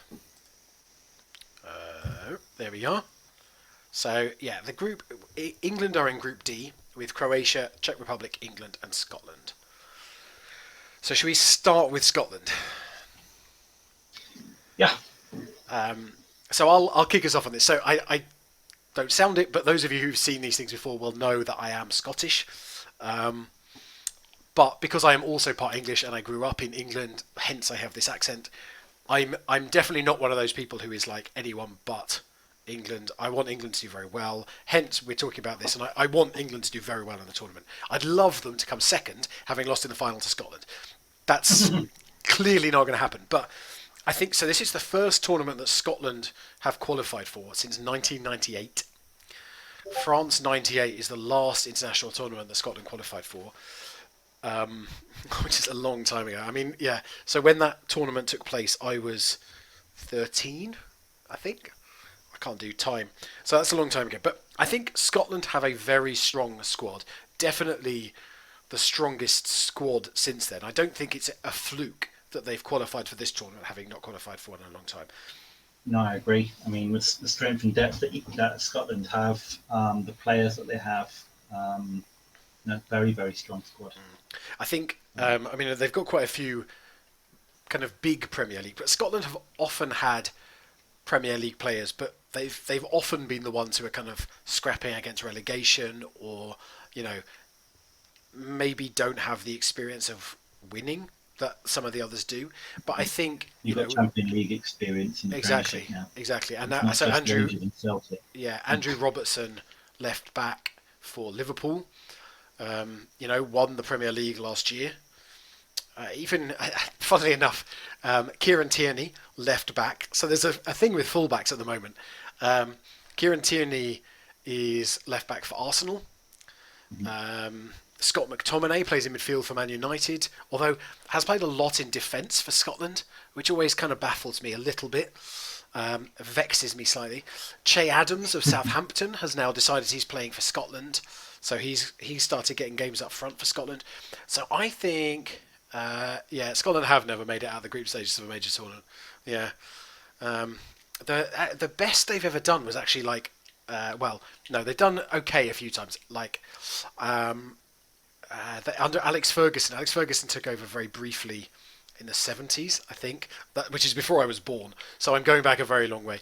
There we are. So, yeah, the group... England are in Group D with Croatia, Czech Republic, England and Scotland. So should we start with Scotland? Yeah. So I'll kick us off on this. So I don't sound it, but those of you who've seen these things before will know that I am Scottish. But because I am also part English and I grew up in England, hence I have this accent, I'm definitely not one of those people who is like anyone but England. I want England to do very well. Hence, we're talking about this, and I want England to do very well in the tournament. I'd love them to come second, having lost in the final to Scotland. That's clearly not going to happen. But I think so. This is the first tournament that Scotland have qualified for since 1998. France 98 is the last international tournament that Scotland qualified for, which is a long time ago. I mean, yeah. So when that tournament took place, I was 13, I think. I can't do time. So that's a long time ago. But I think Scotland have a very strong squad. Definitely the strongest squad since then. I don't think it's a fluke that they've qualified for this tournament, having not qualified for one in a long time. No, I agree. I mean, with the strength and depth that Scotland have, the players that they have, very, very strong squad. I think, I mean, they've got quite a few kind of big Premier League, but Scotland have often had Premier League players, but they've often been the ones who are kind of scrapping against relegation, or maybe don't have the experience of winning that some of the others do. But I think you've got Champions League experience in exactly, and so Andrew Robertson, left back for Liverpool, won the Premier League last year. Even funnily enough, Kieran Tierney, left back. So there's a thing with fullbacks at the moment. Kieran Tierney is left back for Arsenal. Scott McTominay plays in midfield for Man United, although has played a lot in defence for Scotland, which always kind of baffles me a little bit, vexes me slightly. Che Adams of Southampton has now decided he's playing for Scotland, so he's started getting games up front for Scotland. So I think Yeah, Scotland have never made it out of the group stages of a major tournament. Yeah. Um, the best they've ever done was actually well, no, they've done okay a few times. Um, under Alex Ferguson. Alex Ferguson took over very briefly in the 70s, I think, which is before I was born. So I'm going back a very long way.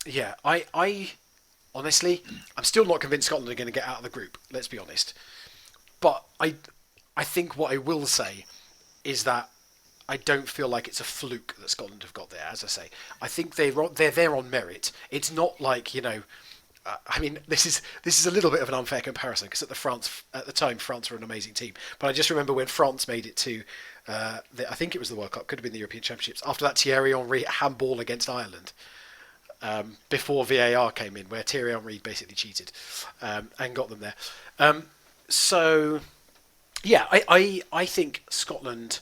Yeah, I honestly, I'm still not convinced Scotland are going to get out of the group. Let's be honest. But I think what I will say is that I don't feel like it's a fluke that Scotland have got there. As I say, I think they're there on merit. It's not like, I mean, this is a little bit of an unfair comparison because at the time France were an amazing team. But I just remember when France made it to, I think it was the World Cup, could have been the European Championships. After that Thierry Henry handball against Ireland, before VAR came in, where Thierry Henry basically cheated and got them there. So yeah, I think Scotland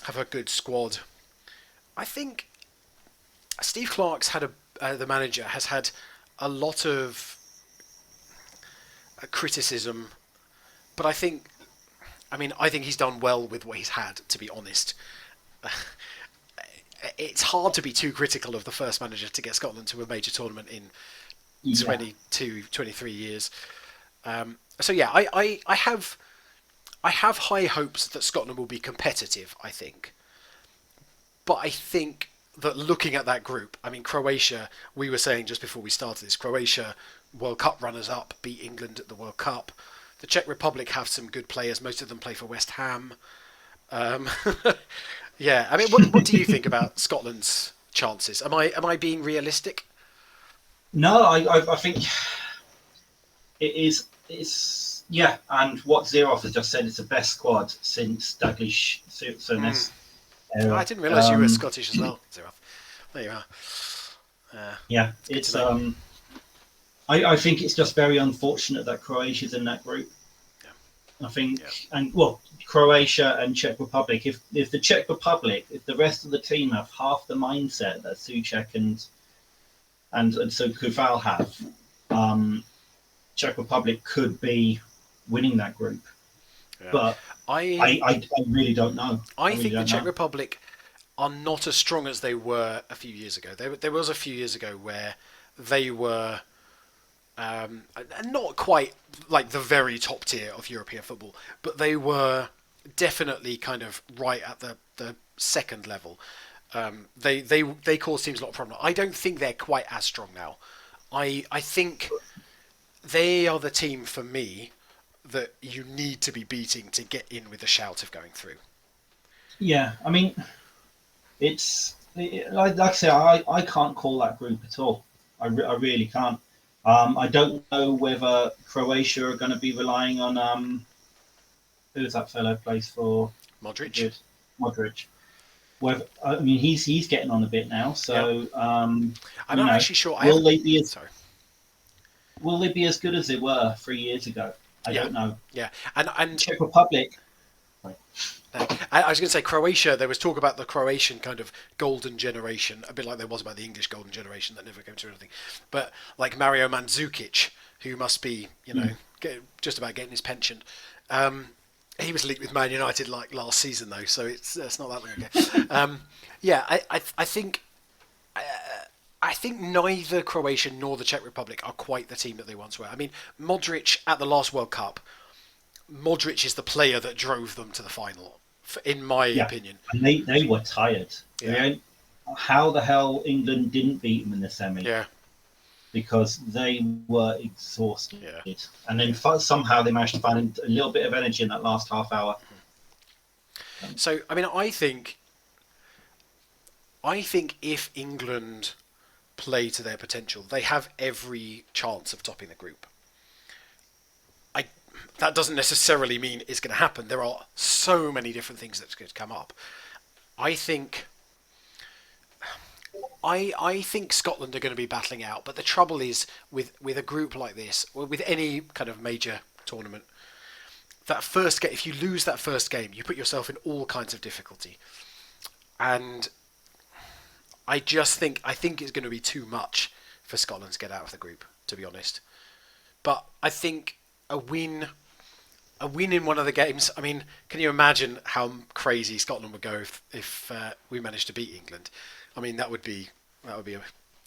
have a good squad. I think Steve Clarke's the manager has had a lot of criticism, but I think he's done well with what he's had, to be honest. It's hard to be too critical of the first manager to get Scotland to a major tournament in 22, 23 years. So yeah, I have high hopes that Scotland will be competitive, I think. But I think that looking at that group, I mean, Croatia, we were saying just before we started this, Croatia, World Cup runners-up, beat England at the World Cup. The Czech Republic have some good players. Most of them play for West Ham. Yeah, I mean, what do you think about Scotland's chances? Am I being realistic? No, I think it's yeah, and what Zeroff has just said, it's the best squad since Douglas Souness era. Oh, I didn't realise you were Scottish as well, Zeroff. There you are. Yeah, it's I think it's just very unfortunate that Croatia's in that group. I think, and well, Croatia and Czech Republic. If the Czech Republic, if the rest of the team have half the mindset that Souček and so Koufal have, Czech Republic could be winning that group. Yeah. But I really don't know. I think the Czech Republic are not as strong as they were a few years ago. There was a few years ago where they were. Not quite like the very top tier of European football, but they were definitely kind of right at the second level. They cause teams a lot of problem. I don't think they're quite as strong now. I think they are the team for me that you need to be beating to get in with a shout of going through. Yeah, I mean, like I say, I can't call that group at all. I really can't. I don't know whether Croatia are going to be relying on who's that fellow plays for Modric. Modric. Whether, I mean, he's getting on a bit now. So I'm not actually sure. Will they be as good as they were 3 years ago? I don't know. Yeah, and Czech Republic. I was going to say Croatia. There was talk about the Croatian kind of golden generation, a bit like there was about the English golden generation that never came to anything. But like Mario Mandzukic, who must be, just about getting his pension. He was linked with Man United like last season though, so it's not that long ago. I think neither Croatia nor the Czech Republic are quite the team that they once were. I mean, Modric at the last World Cup. Modric is the player that drove them to the final, in my opinion. And they were tired. Yeah. How the hell England didn't beat them in the semi? Yeah. Because they were exhausted. Yeah. And then somehow they managed to find a little bit of energy in that last half hour. So, I mean, I think if England play to their potential, they have every chance of topping the group. That doesn't necessarily mean it's going to happen. There are so many different things that could come up. I think Scotland are going to be battling out, but the trouble is with a group like this, or with any kind of major tournament, that first game, if you lose that first game, you put yourself in all kinds of difficulty. And I think it's going to be too much for Scotland to get out of the group, to be honest. But I think a win a win in one of the games. I mean, can you imagine how crazy Scotland would go if we managed to beat England? I mean, that would be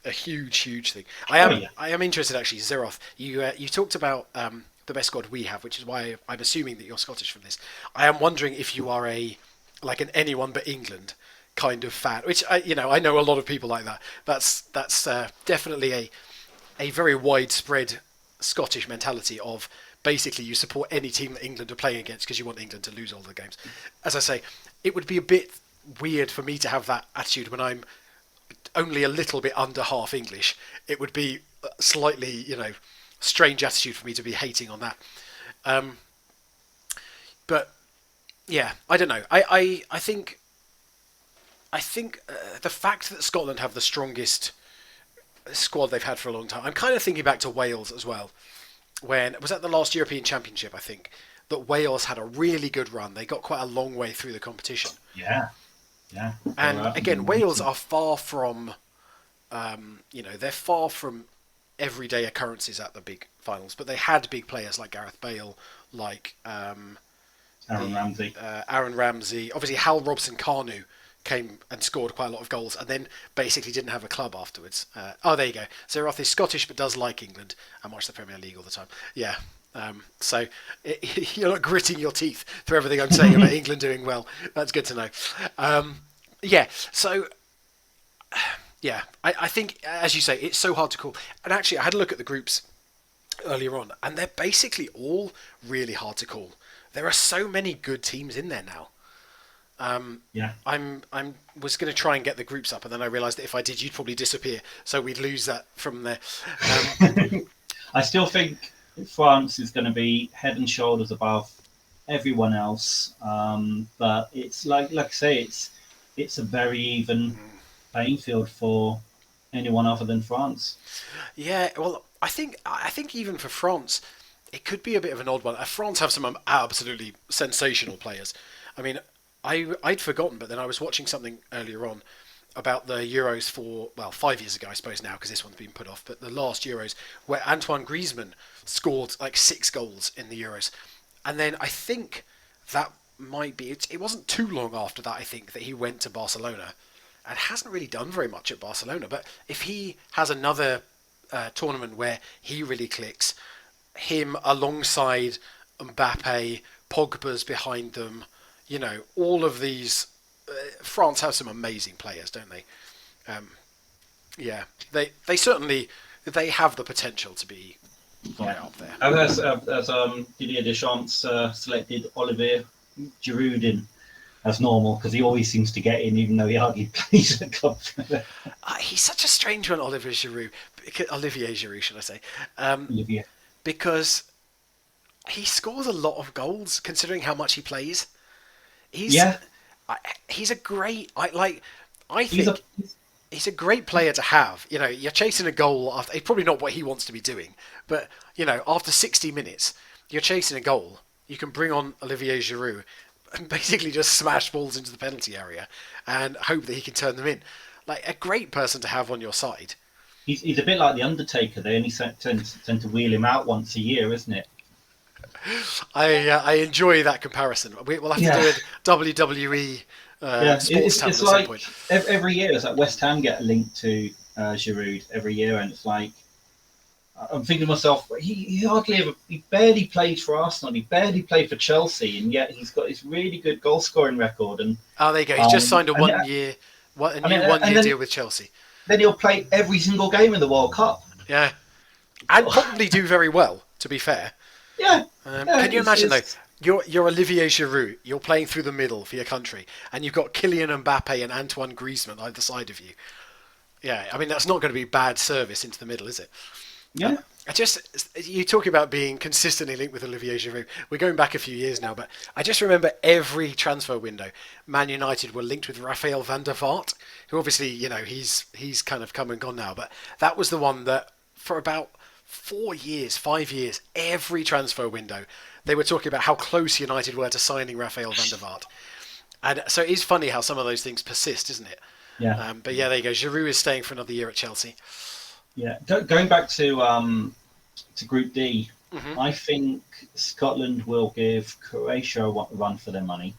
a huge, huge thing. I Oh am yeah, I am interested actually, Zeroth. You talked about the best squad we have, which is why I'm assuming that you're Scottish from this. I am wondering if you are an anyone but England kind of fan, which I know a lot of people like that. That's definitely a very widespread Scottish mentality of basically you support any team that England are playing against because you want England to lose all the games. As I say, it would be a bit weird for me to have that attitude when I'm only a little bit under half English. It would be slightly, strange attitude for me to be hating on that. Um, but yeah, I don't know. I think the fact that Scotland have the strongest squad they've had for a long time. I'm kind of thinking back to Wales as well. When was that the last European Championship? I think that Wales had a really good run. They got quite a long way through the competition. yeah, yeah. And again, Wales are far from, they're far from everyday occurrences at the big finals. But they had big players like Gareth Bale, like Aaron Ramsey. Aaron Ramsey. Obviously, Hal Robson-Kanu came and scored quite a lot of goals, and then basically didn't have a club afterwards. There you go. Zeroth is Scottish but does like England and watch the Premier League all the time. Yeah. So you're not gritting your teeth through everything I'm saying about England doing well. That's good to know. Yeah. So yeah, I think as you say, it's so hard to call. And actually, I had a look at the groups earlier on, and they're basically all really hard to call. There are so many good teams in there now. Yeah. I'm was going to try and get the groups up, and then I realised that if I did, you'd probably disappear, so we'd lose that from there. I still think France is going to be head and shoulders above everyone else, but it's like I say, it's a very even playing field for anyone other than France. Yeah, well, I think even for France, it could be a bit of an odd one. France have some absolutely sensational players. I mean, I'd forgotten, but then I was watching something earlier on about the Euros for, well, 5 years ago, I suppose now, because this one's been put off, but the last Euros, where Antoine Griezmann scored like 6 goals in the Euros. And then I think that might be, it wasn't too long after that, I think, that he went to Barcelona and hasn't really done very much at Barcelona. But if he has another tournament where he really clicks, him alongside Mbappe, Pogba's behind them, all of these. France have some amazing players, don't they? Yeah, they certainly they have the potential to be right Yeah. up there. And as Didier Deschamps selected Olivier Giroud in as normal because he always seems to get in, even though he hardly plays at club. He's such a strange one, Olivier Giroud, should I say? Olivier. Because he scores a lot of goals considering how much he plays. He's Yeah, he's a great. I he's think a he's a great player to have. You're chasing a goal after. It's probably not what he wants to be doing, but after 60 minutes, you're chasing a goal. You can bring on Olivier Giroud and basically just smash balls into the penalty area and hope that he can turn them in. Like a great person to have on your side. he's a bit like the Undertaker. They only tend to wheel him out once a year, isn't it? I enjoy that comparison. We'll have to do a WWE Yeah, Sports Tavern it's at some like point. every year. It's like West Ham get a link to Giroud every year, and it's like I'm thinking to myself, he barely played for Arsenal, he barely played for Chelsea, and yet he's got this really good goal scoring record. And Oh, there you go. He's just signed a and, new 1 year deal with Chelsea. then he'll play every single game in the World Cup. Yeah, and probably do very well. To be fair, Yeah, can you imagine though? You're Olivier Giroud. You're playing through the middle for your country, and you've got Kylian Mbappe and Antoine Griezmann either side of you. Yeah, I mean that's not going to be bad service into the middle, is it? Yeah, You talk about being consistently linked with Olivier Giroud. We're going back a few years now, but I just remember every transfer window, Man United were linked with Raphael van der Vaart, who obviously, he's kind of come and gone now, but that was the one that for about 4 years, 5 years, every transfer window, they were talking about how close United were to signing Raphael van der Vaart. And so it is funny how some of those things persist, isn't it? yeah, But yeah, there you go. Giroud is staying for another year at Chelsea. yeah. Going back to Group D, I think Scotland will give Croatia a run for their money.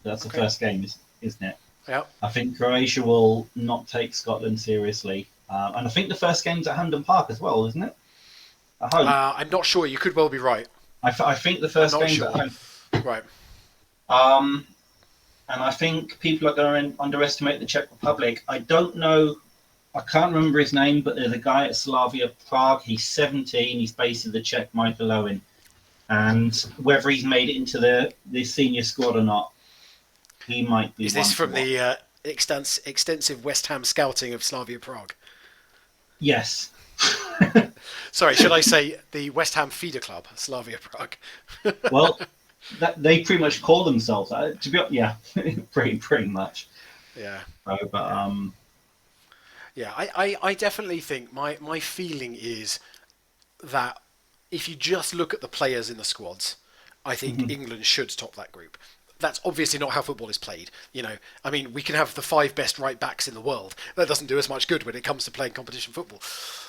That's the Okay. first game, isn't it? Yeah. I think Croatia will not take Scotland seriously. And I think the first game's at Hampden Park as well, isn't it? At home. I'm not sure. You could well be right. I think the I'm first not game's at sure. home. Right. And I think people are going to underestimate the Czech Republic. I don't know. I can't remember his name, but there's a guy at Slavia Prague. He's 17. He's based in the Czech, Michael Owen. And whether he's made it into the senior squad or not, he might be. Is this from the extensive West Ham scouting of Slavia Prague? Yes. Sorry, should I say the West Ham feeder club, Slavia Prague? Well, they pretty much call themselves that. To be honest, yeah, pretty much. Yeah. But yeah, I definitely think my feeling is that if you just look at the players in the squads, I think England should top that group. That's obviously not how football is played. I mean, we can have the 5 best right backs in the world. That doesn't do us much good when it comes to playing competition football.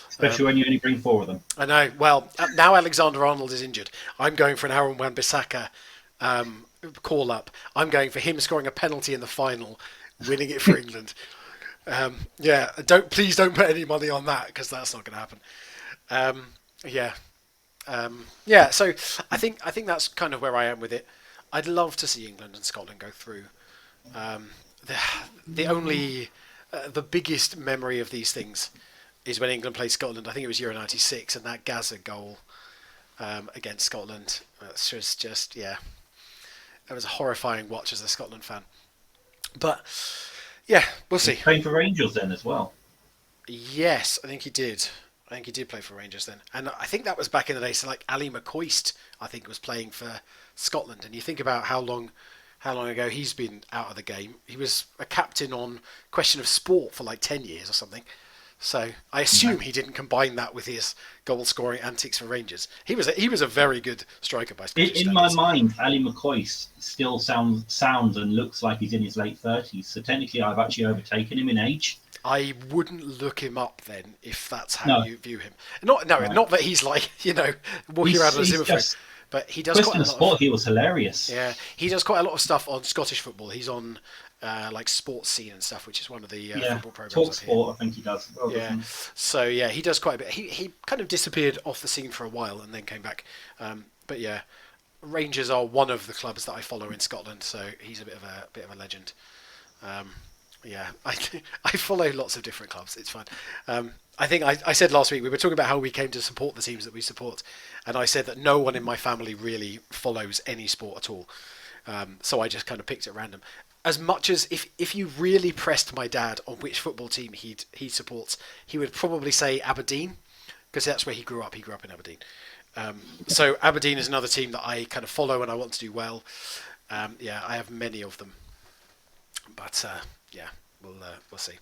Especially when you only bring 4 of them. I know. Well, now Alexander-Arnold is injured. I'm going for an Aaron Wan-Bissaka call-up. I'm going for him scoring a penalty in the final, winning it for England. Yeah, please don't put any money on that because that's not going to happen. Yeah. So I think that's kind of where I am with it. I'd love to see England and Scotland go through. The biggest memory of these things is when England played Scotland. I think it was Euro '96, and that Gaza goal against Scotland. It was just it was a horrifying watch as a Scotland fan. But yeah, we'll see. Playing for Rangers then as well. Yes, I think he did. I think he did play for Rangers then, and I think that was back in the day. So like Ali McCoist, I think was playing for Scotland, and you think about how long ago he's been out of the game. He was a captain on Question of Sport for like 10 years or something. So I assume he didn't combine that with his goal scoring antics for Rangers. He was a very good striker by Scottish In my standards. mind, Ali McCoist still sounds and looks like he's in his late 30s. So technically, I've actually overtaken him in age. I wouldn't look him up then if that's how No. you view him. Not that he's like walking around on a Zimmer frame, but he does quite a Question of lot. Sport, he was hilarious. Yeah, he does quite a lot of stuff on Scottish football. He's on like Sports Scene and stuff, which is one of the football programs. Talk up Sport, I think he does. Well, here. Yeah, so yeah, he does quite a bit. He kind of disappeared off the scene for a while and then came back. But yeah, Rangers are one of the clubs that I follow in Scotland, so he's a bit of a legend. Yeah, I follow lots of different clubs. It's fun. I think I said last week we were talking about how we came to support the teams that we support, and I said that no one in my family really follows any sport at all. So I just kind of picked at random. As much as if you really pressed my dad on which football team he supports, he would probably say Aberdeen because that's where he grew up. He grew up in Aberdeen. So Aberdeen is another team that I kind of follow and I want to do well. Yeah, I have many of them, but yeah, we'll see.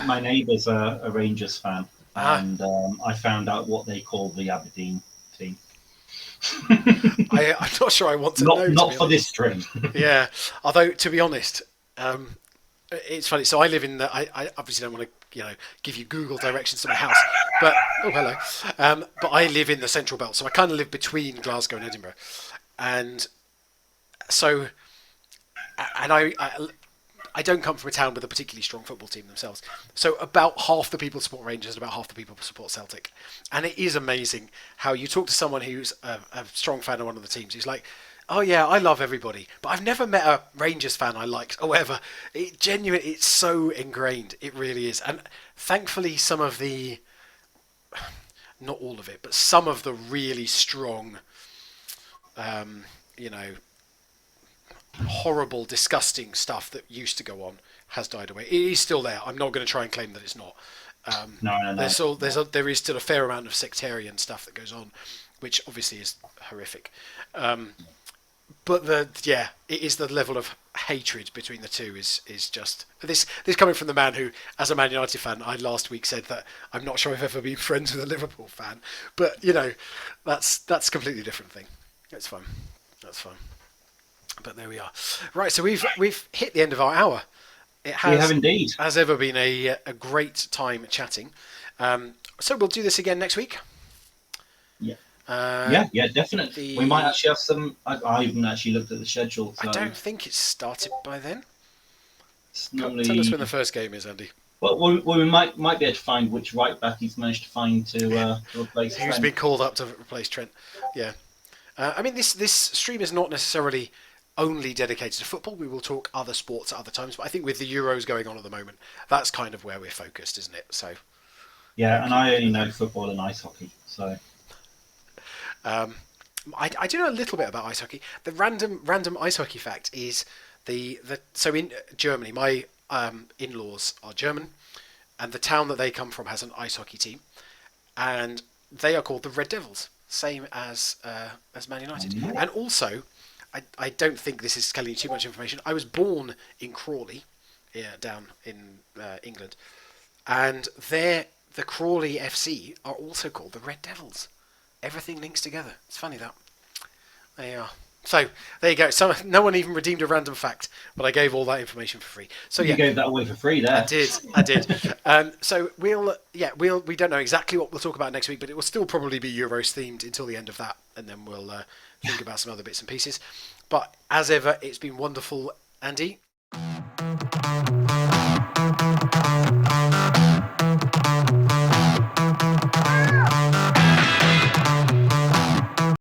My neighbour's a Rangers fan, and I found out what they call the Aberdeen team. I'm not sure I want to know. Not for this stream. Yeah, although to be honest, it's funny. So I live in I obviously don't want to give you Google directions to my house, but oh hello. But I live in the Central Belt, so I kind of live between Glasgow and Edinburgh, and so I don't come from a town with a particularly strong football team themselves. So about half the people support Rangers and about half the people support Celtic. And it is amazing how you talk to someone who's a strong fan of one of the teams. He's like, oh yeah, I love everybody, but I've never met a Rangers fan I liked. However, it's so ingrained. It really is. And thankfully some of the, not all of it, but some of the really strong, horrible, disgusting stuff that used to go on has died away. It is still there. I'm not going to try and claim that it's not. No. There is still a fair amount of sectarian stuff that goes on, which obviously is horrific. But it is the level of hatred between the two is just this coming from the man who, as a Man United fan, I last week said that I'm not sure I've ever been friends with a Liverpool fan, but that's a completely different thing. It's fun. That's fun. But there we are. Right, so we've hit the end of our hour. We have indeed. Has ever been a great time chatting. So we'll do this again next week. Yeah. Yeah, definitely. We might actually have some. I haven't actually looked at the schedule, I so don't think it's started by then. it's Tell us when the normally. first game is, Andy. Well, we might be able to find which right back he's managed to find to replace Who's Trent. been called up to replace Trent? Yeah. I mean, this stream is not necessarily only dedicated to football. We will talk other sports at other times, but I think with the Euros going on at the moment, that's kind of where we're focused, isn't it? So Yeah, we'll and keep I it only at know that. football and ice hockey, so I do know a little bit about ice hockey. The random ice hockey fact is the so in Germany, my in-laws are German, and the town that they come from has an ice hockey team, and they are called the Red Devils, same as Man United. And also, I don't think this is telling you too much information. I was born in Crawley, yeah, down in England, and the Crawley FC are also called the Red Devils. Everything links together. It's funny that. There you are. So there you go. So no one even redeemed a random fact, but I gave all that information for free. So you yeah, gave that away for free I there. did. I did. So we don't know exactly what we'll talk about next week, but it will still probably be Euros themed until the end of that, and then we'll think about some other bits and pieces. But as ever, it's been wonderful, Andy.